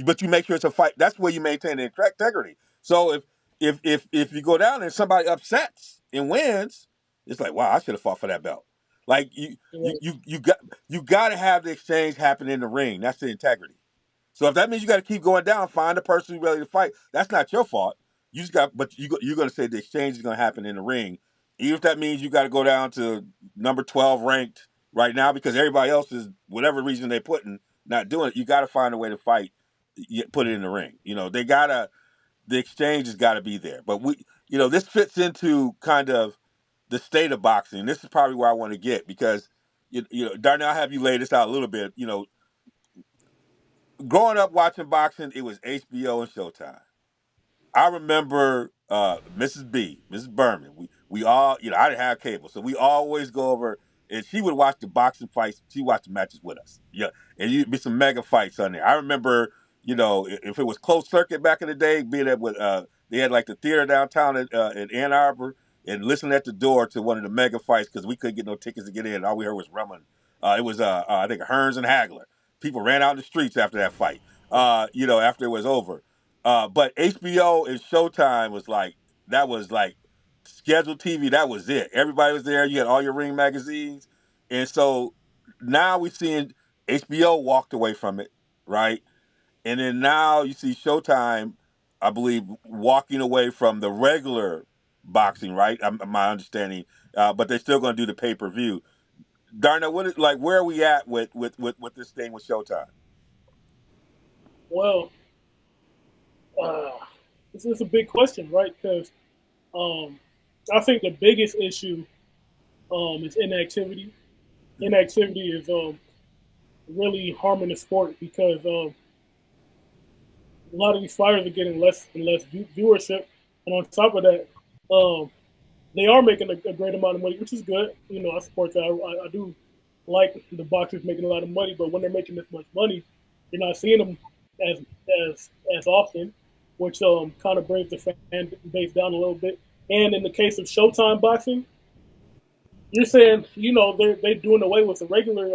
But you make sure it's a fight. That's where you maintain the integrity. So if you go down and somebody upsets and wins, it's like, wow, I should have fought for that belt. Like you got to have the exchange happen in the ring. That's the integrity. So if that means you got to keep going down, find the person who's ready to fight. That's not your fault. You're going to say the exchange is going to happen in the ring, even if that means you got to go down to number 12 ranked right now because everybody else is, whatever reason they putting, not doing it. You got to find a way to fight, put it in the ring. The exchange has got to be there. But this fits into kind of the state of boxing. This is probably where I want to get, because Darnell, I'll have you lay this out a little bit. Growing up watching boxing, it was HBO and Showtime. I remember Mrs. Berman. We all, I didn't have cable, so we always go over, and she would watch the boxing fights. She watched the matches with us. Yeah, and you'd be some mega fights on there. I remember, if it was closed circuit back in the day, being that with they had like the theater downtown in Ann Arbor, and listening at the door to one of the mega fights because we couldn't get no tickets to get in. All we heard was rumbling. It was I think Hearns and Hagler. People ran out in the streets after that fight. After it was over. But HBO and Showtime was like that was like scheduled TV. That was it. Everybody was there. You had all your Ring magazines, and so now we're seeing HBO walked away from it, right? And then now you see Showtime, I believe, walking away from the regular boxing, right? My understanding, but they're still going to do the pay per view. Darnell, where are we at with this thing with Showtime?
Well, this is a big question, right? Because I think the biggest issue is inactivity. Inactivity is really harming the sport because a lot of these fighters are getting less and less viewership, and on top of that, um, they are making a great amount of money, which is good. I support that. I do like the boxers making a lot of money, but when they're making this much money, you're not seeing them as as often, which kind of brings the fan base down a little bit. And in the case of Showtime boxing, you're saying they're doing away with the regular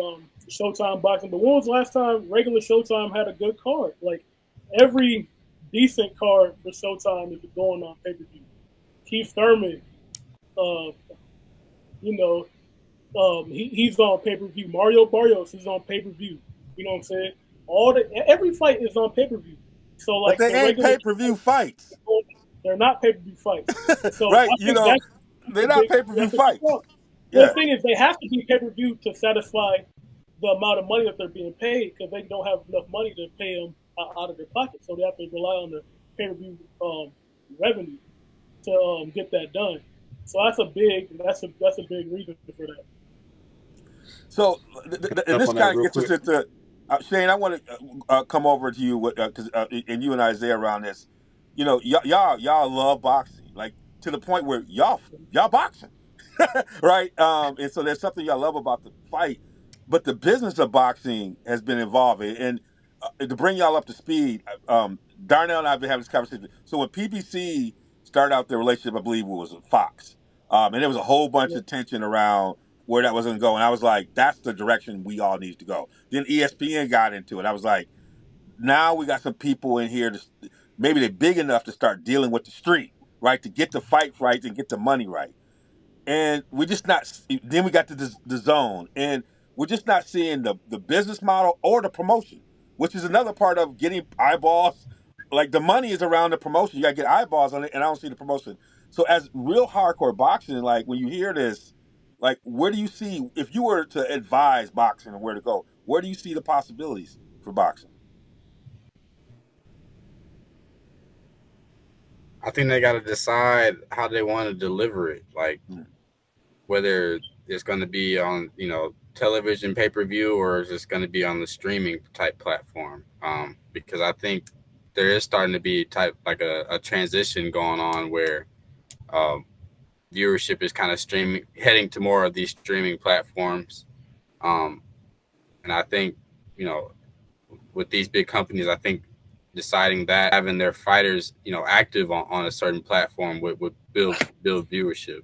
Showtime boxing, but when was the last time regular Showtime had a good card? Like every decent card for Showtime is going on pay per view. Keith Thurman, uh, you know, he's on pay per view. Mario Barrios is on pay per view. You know what I'm saying? Every fight is on pay per view. So
But
like
they
the
ain't
regular,
pay per view fights,
they're not pay per view fights. So
right?
I think that's
They're
a
not
big
pay per view
that's a big
fights.
problem. Well,
Yeah.
the thing is, they have to be pay per view to satisfy the amount of money that they're being paid because they don't have enough money to pay them out of their pocket. So they have to rely on the pay per view revenue to get that done. So that's a big reason for that.
So, and
Jump
this
on that
kind of
real
gets us
quick.
into Shane. I want to come over to you because and you and Isaiah around this. Y'all love boxing like to the point where y'all boxing, right? And so there's something y'all love about the fight, but the business of boxing has been evolving. And to bring y'all up to speed, Darnell and I have been having this conversation. So when PBC started out their relationship, I believe it was with Fox, and there was a whole bunch of tension around where that was going to go. And I was like, that's the direction we all need to go. Then ESPN got into it. I was like, now we got some people in here maybe they're big enough to start dealing with the street, right? To get the fight right and get the money right. And we're just not. Then we got the zone, and we're just not seeing the business model or the promotion, which is another part of getting eyeballs. Like the money is around the promotion. You got to get eyeballs on it, and I don't see the promotion. So as real hardcore boxing, like when you hear this, like where do you see if you were to advise boxing and where to go? Where do you see the possibilities for boxing?
I think they got to decide how they want to deliver it. Like whether it's going to be on, television pay per view or is it going to be on the streaming type platform. Because I think there is starting to be like a transition going on where um, viewership is kind of heading to more of these streaming platforms. And I think, with these big companies, I think deciding that having their fighters, active on a certain platform would build viewership.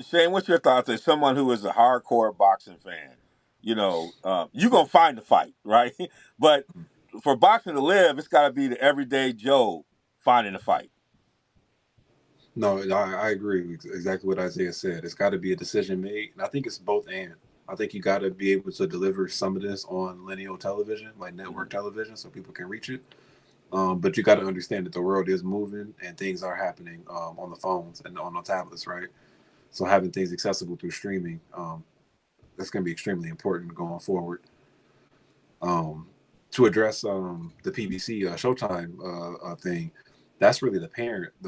Shane, what's your thoughts as someone who is a hardcore boxing fan? You're gonna find the fight, right? But for boxing to live, it's got to be the everyday Joe finding a fight.
No, I agree exactly what Isaiah said. It's got to be a decision made, and I think it's both and. I think you got to be able to deliver some of this on linear television, like network television, so people can reach it. But you got to understand that the world is moving and things are happening on the phones and on the tablets, right? So having things accessible through streaming, that's going to be extremely important going forward. To address the PBC Showtime thing, that's really the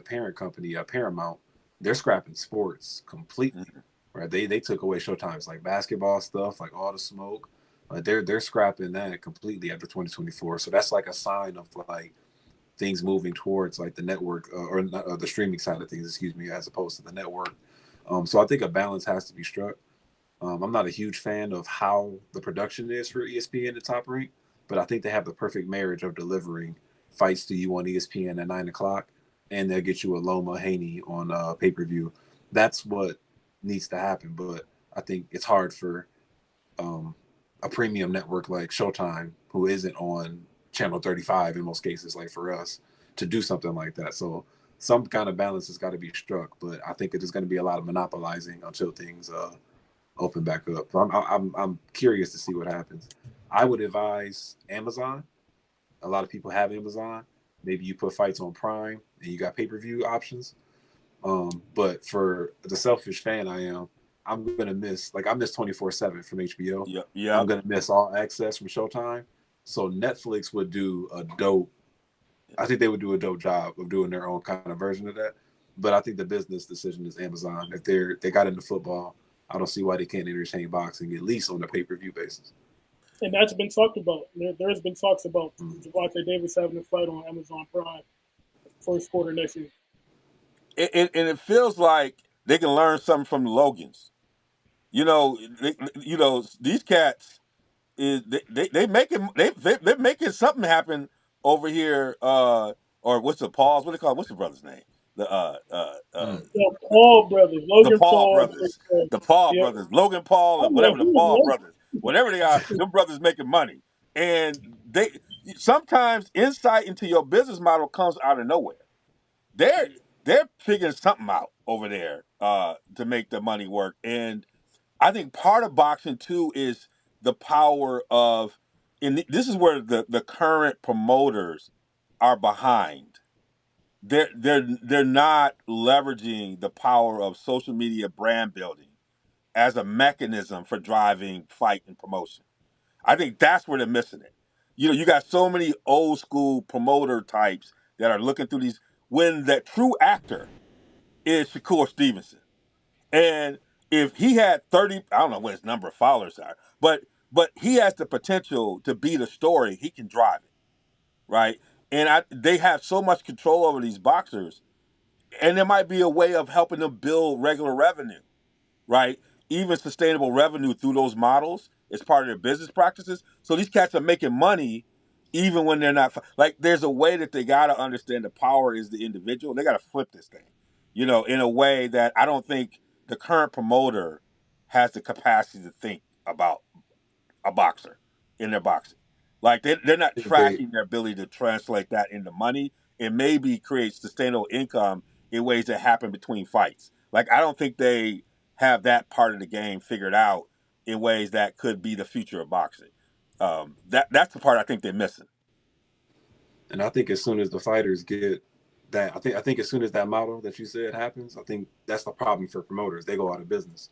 parent company, Paramount. They're scrapping sports completely, right? They took away Showtime's like basketball stuff, like All the Smoke. They're scrapping that completely after 2024. So that's like a sign of like things moving towards like the network or the streaming side of things, excuse me, as opposed to the network. So I think a balance has to be struck. I'm not a huge fan of how the production is for ESPN at Top Rank, but I think they have the perfect marriage of delivering fights to you on ESPN at 9 o'clock, and they'll get you a Loma Haney on pay per view. That's what needs to happen. But I think it's hard for a premium network like Showtime, who isn't on channel 35 in most cases, like for us, to do something like that. So some kind of balance has got to be struck, but I think it is going to be a lot of monopolizing until things open back up. So I'm curious to see what happens. I would advise Amazon. A lot of people have Amazon. Maybe you put fights on Prime and you got pay-per-view options. But for the selfish fan I am, I'm gonna miss, like, I miss 24/7 from HBO.
Yeah.
I'm gonna miss all access from Showtime. So Netflix would do a dope. I think they would do a dope job of doing their own kind of version of that. But I think the business decision is Amazon. If they got into football, I don't see why they can't entertain boxing at least on a pay-per-view basis.
And that's been talked about. There's been talks about Gervonta Davis having a fight on Amazon Prime first quarter next year.
And it feels like they can learn something from the Logans. These cats is they're making something happen over here. Or what's the Paul's? What do they call it? What's the brother's name? The
Paul brothers, Logan
the Paul
Paul,
brothers, the Paul
yeah.
brothers, Logan Paul, and whatever the Paul brothers, whatever they are, them brothers making money, and they sometimes insight into your business model comes out of nowhere. They're figuring something out over there to make the money work, and I think part of boxing too is the power of, and this is where the current promoters are behind. They're not leveraging the power of social media brand building as a mechanism for driving fight and promotion. I think that's where they're missing it. You got so many old school promoter types that are looking through these when the true actor is Shakur Stevenson. And if he had 30, I don't know what his number of followers are, but he has the potential to be the story. He can drive it, right? And they have so much control over these boxers, and there might be a way of helping them build regular revenue, right? Even sustainable revenue through those models is part of their business practices. So these cats are making money even when they're not. Like, there's a way that they got to understand the power is the individual. They got to flip this thing, in a way that I don't think the current promoter has the capacity to think about a boxer in their boxing. Like, they're not tracking their ability to translate that into money and maybe create sustainable income in ways that happen between fights. Like, I don't think they have that part of the game figured out in ways that could be the future of boxing. That's the part I think they're missing.
And I think as soon as the fighters get that, I think as soon as that model that you said happens, I think that's the problem for promoters. They go out of business.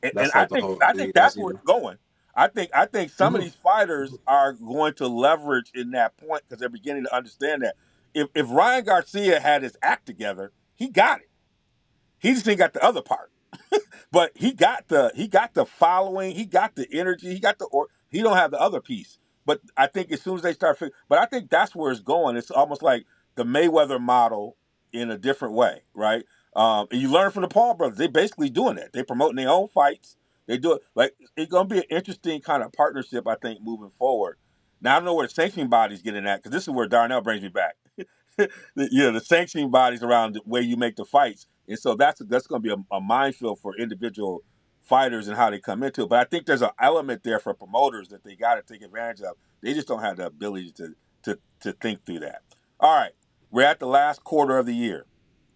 And I think that's where it's going. I think some of these fighters are going to leverage in that point because they're beginning to understand that if Ryan Garcia had his act together, he got it. He just ain't got the other part. But he got the following, he got the energy, he don't have the other piece. But I think as soon as they start but I think that's where it's going. It's almost like the Mayweather model in a different way, right? And you learn from the Paul brothers. They basically doing that. They promoting their own fights. They do it. Like, it's going to be an interesting kind of partnership, I think, moving forward. Now, I don't know where the sanctioning body's getting at, because this is where Darnell brings me back. The sanctioning bodies around the way you make the fights. And so that's going to be a minefield for individual fighters and how they come into it. But I think there's an element there for promoters that they got to take advantage of. They just don't have the ability to think through that. All right. We're at the last quarter of the year.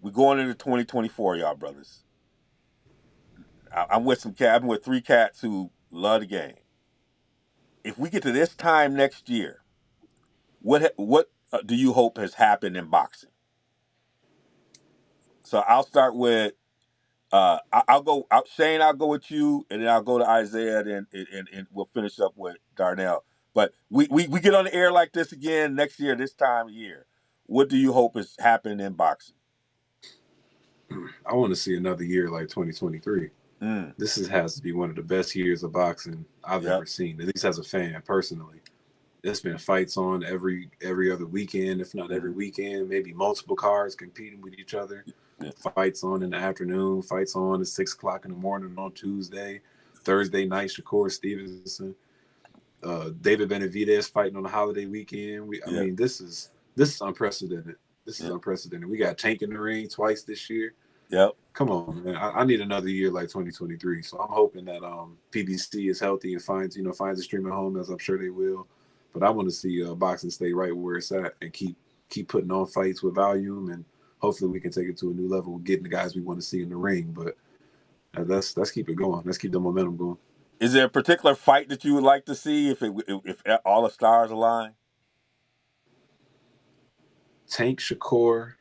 We're going into 2024, y'all brothers. I'm with some cats. I'm with three cats who love the game. If we get to this time next year, what do you hope has happened in boxing? So I'll start with I'll go Shane. I'll go with you, and then I'll go to Isaiah, and we'll finish up with Darnell. But we get on the air like this again next year, this time of year. What do you hope has happened in boxing?
I want to see another year like 2023. This has to be one of the best years of boxing I've ever seen, at least as a fan personally. There's been fights on every other weekend, if not every weekend, maybe multiple cards competing with each other. Yeah. Fights on in the afternoon, fights on at 6 o'clock in the morning on Tuesday, Thursday night, Shakur Stevenson, David Benavidez fighting on the holiday weekend. I mean, this is unprecedented. This is unprecedented. We got Tank in the ring twice this year.
Yep.
Come on, man. I need another year like 2023. So I'm hoping that PBC is healthy and finds a streaming home, as I'm sure they will. But I want to see boxing stay right where it's at and keep putting on fights with volume, and hopefully we can take it to a new level, getting the guys we want to see in the ring. But let's keep it going. Let's keep the momentum going.
Is there a particular fight that you would like to see if all the stars align?
Tank Shakur,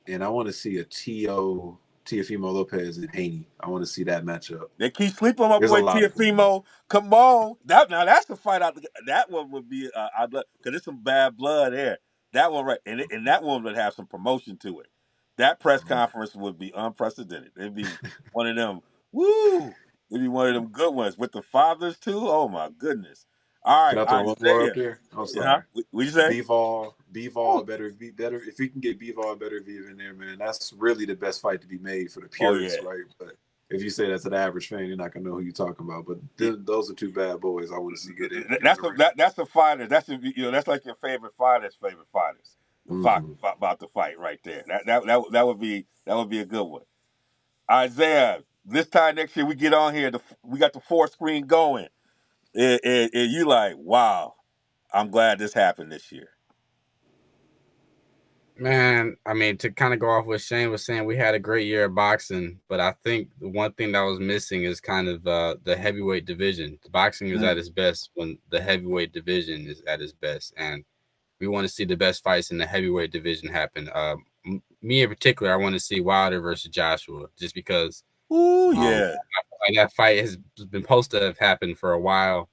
and I want to see a Teofimo Lopez and Haney. I want to see that matchup.
They keep sleeping on my
There's
boy
a lot of them.
Teofimo. Come on, that's the fight out. That one would be I'd love because there's some bad blood there. That one right, and that one would have some promotion to it. That press conference would be unprecedented. It'd be one of them. Woo! It'd be one of them good ones with the fathers too. Oh my goodness! All
Can
right,
I throw one more up
Isaiah.
there? I'm
Huh?
sorry.
What you say?
Bivol, better. If we can get Bivol better view in there, man, that's really the best fight to be made for the purists,
yeah.
right? But if you say that to the average fan, you're not gonna know who you're talking about. But those are two bad boys I want to see get in.
That's a fighter. That's that's like your favorite fighter's favorite fighters. About the fight right there. That would be a good one. Isaiah, this time next year we get on here. We got the 4 screen going, and you like, wow, I'm glad this happened this year.
Man, I mean, to kind of go off what Shane was saying, we had a great year of boxing, but I think the one thing that was missing is kind of the heavyweight division. The boxing is at its best when the heavyweight division is at its best, and we want to see the best fights in the heavyweight division happen. Me in particular, I want to see Wilder versus Joshua, just because.
Ooh, yeah.
That fight has been supposed to have happened for a while.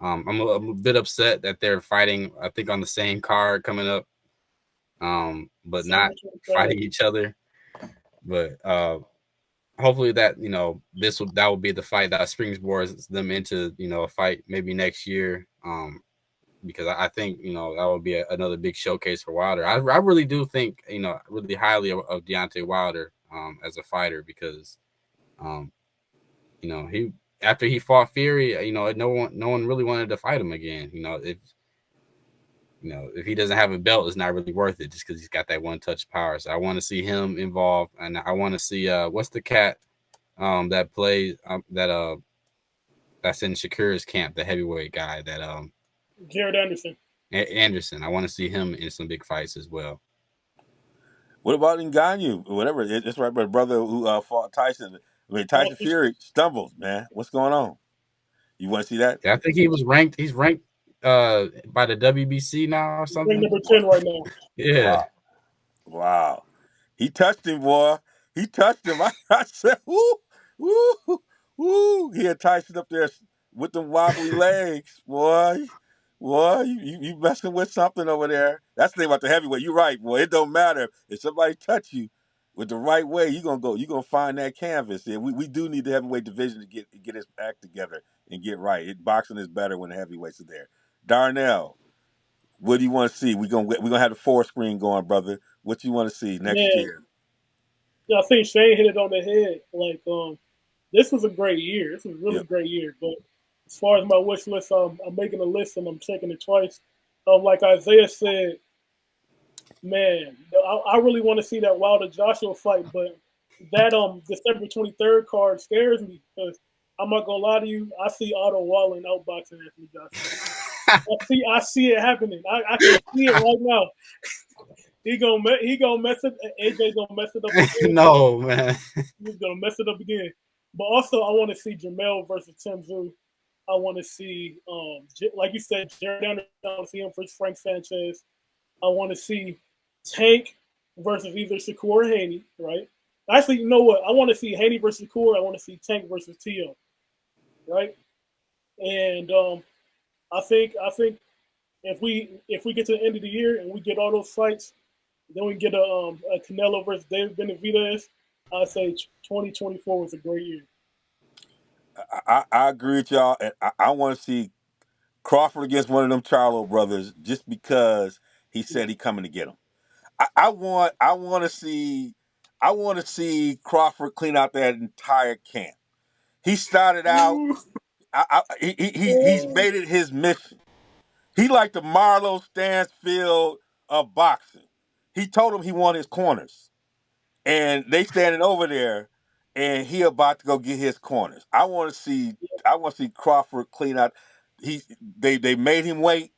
I'm a bit upset that they're fighting, I think, on the same card coming up. But not fighting each other. But hopefully that that will be the fight that springboards them into a fight maybe next year. Because I think that would be another big showcase for Wilder. I really do think really highly of Deontay Wilder as a fighter, because he after he fought Fury, no one really wanted to fight him again. If he doesn't have a belt, it's not really worth it just because he's got that one-touch power. So I want to see him involved, and I want to see what's the cat that plays that's in Shakur's camp, the heavyweight guy that
Jared Anderson.
Anderson. I want to see him in some big fights as well.
What about Ngannou? Whatever. It's right, my brother who fought Tyson. I mean, Tyson Fury stumbles, man. What's going on? You want to see that?
Yeah, I think he was ranked. He's ranked by the WBC now or something.
Number 10 right now.
Yeah.
Wow. He touched him, boy. He touched him. I said, woo, woo, woo. He had Tyson up there with them wobbly legs, boy. Boy, you messing with something over there. That's the thing about the heavyweight. You're right, boy. It don't matter. If somebody touch you with the right way, you're gonna find that canvas. And we do need the heavyweight division to get its act together and get right. Boxing is better when the heavyweights are there. Darnell, what do you want to see? We're gonna have the 4 screen going, brother. What you want to see next year?
Yeah, I think Shane hit it on the head. Like, this was a great year. This was a really great year. But as far as my wish list, I'm making a list and I'm checking it twice. Like Isaiah said, man, I really want to see that Wilder Joshua fight, but that December 23rd card scares me, because I'm not gonna lie to you, I see Otto Wallen outboxing Anthony Joshua. I see it happening. I can see it right now. He gonna mess it. AJ gonna mess it up again.
No, man.
He's gonna mess it up again. But also, I want to see Jamel versus Tim Tszyu. I want to see, like you said, Jared Anderson. I want to see him versus Frank Sanchez. I want to see Tank versus either Shakur or Haney, right? Actually, you know what? I want to see Haney versus Shakur. I want to see Tank versus Tio, right? And I think if we get to the end of the year and we get all those fights, then we get a Canelo versus David Benavidez. I'd say 2024 was a great year.
I agree with y'all, and I want to see Crawford against one of them Charlo brothers, just because he said he coming to get him. I want to see Crawford clean out that entire camp. He started out. He's made it his mission. He like the Marlo Stansfield of boxing. He told him he wanted his corners. and they standing over there, and he about to go get his corners. I want to see Crawford clean out. They made him wait.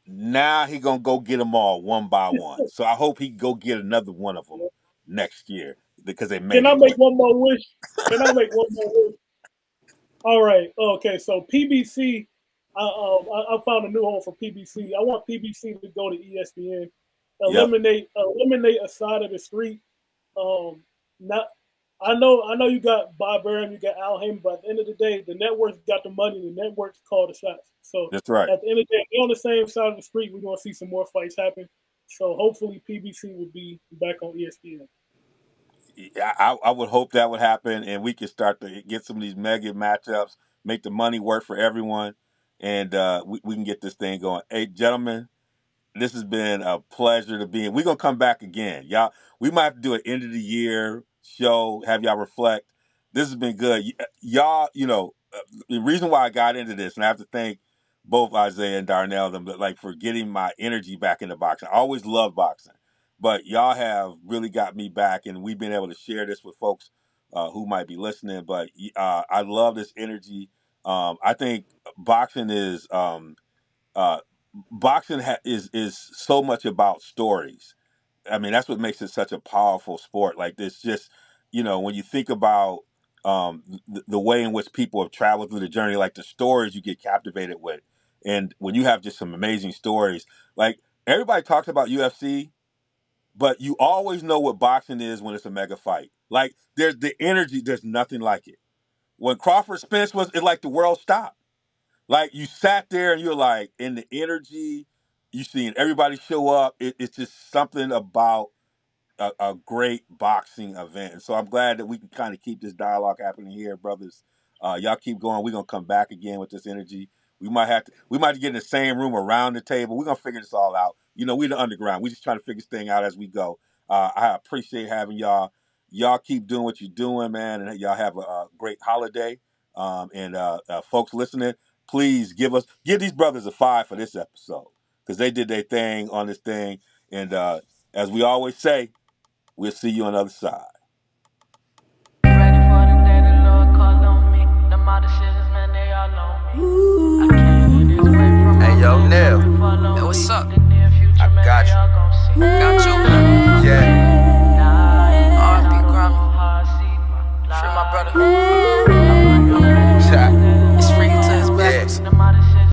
Now he gonna go get them all one by one. So I hope he go get another one of them next year because they made
Can I
him
make
wait.
one more wish? Can I make one more wish? All right. Okay. So PBC, I found a new home for PBC. I want PBC to go to ESPN.
Yep.
Eliminate a side of the street. Not. I know you got Bob Arum, you got Al Heyman, but at the end of the day, the networks got the money. The networks call the shots. So
That's right.
at the end of the day, they're on the same side of the street. We're gonna see some more fights happen. So hopefully PBC will be back on ESPN.
I would hope that would happen, and we can start to get some of these mega matchups, make the money work for everyone, and we can get this thing going. Hey, gentlemen, this has been a pleasure to be in. We're gonna come back again, y'all. We might have to do an end of the year show, have y'all reflect. This has been good, y'all. The reason why I got into this, and I have to thank both Isaiah and Darnell them, like for getting my energy back into boxing. I always loved boxing, but y'all have really got me back, and we've been able to share this with folks who might be listening. But I love this energy. I think boxing is. Boxing is so much about stories. I mean, that's what makes it such a powerful sport. Like this, just when you think about the way in which people have traveled through the journey, like the stories you get captivated with, and when you have just some amazing stories, like everybody talks about UFC, but you always know what boxing is when it's a mega fight. Like there's the energy, there's nothing like it. When Crawford Spence it's like the world stopped. Like you sat there and you're like in the energy, you seeing everybody show up. It's just something about a great boxing event. And so I'm glad that we can kind of keep this dialogue happening here, brothers. Y'all keep going. We're gonna come back again with this energy. We might have to get in the same room around the table. We're gonna figure this all out. We're the underground. We just trying to figure this thing out as we go. I appreciate having y'all. Y'all keep doing what you're doing, man, and y'all have a great holiday. And folks listening, please give these brothers a 5 for this episode because they did their thing on this thing. And as we always say, we'll see you on the other side.
Ready for the day the Lord called on me. Them all decisions, man, they all on me. I can't get this away from
Hey, yo,
my
Neil.
follow
Hey, what's
me.
up?
The near future,
I
man,
got
they
you.
all gon' see.
Got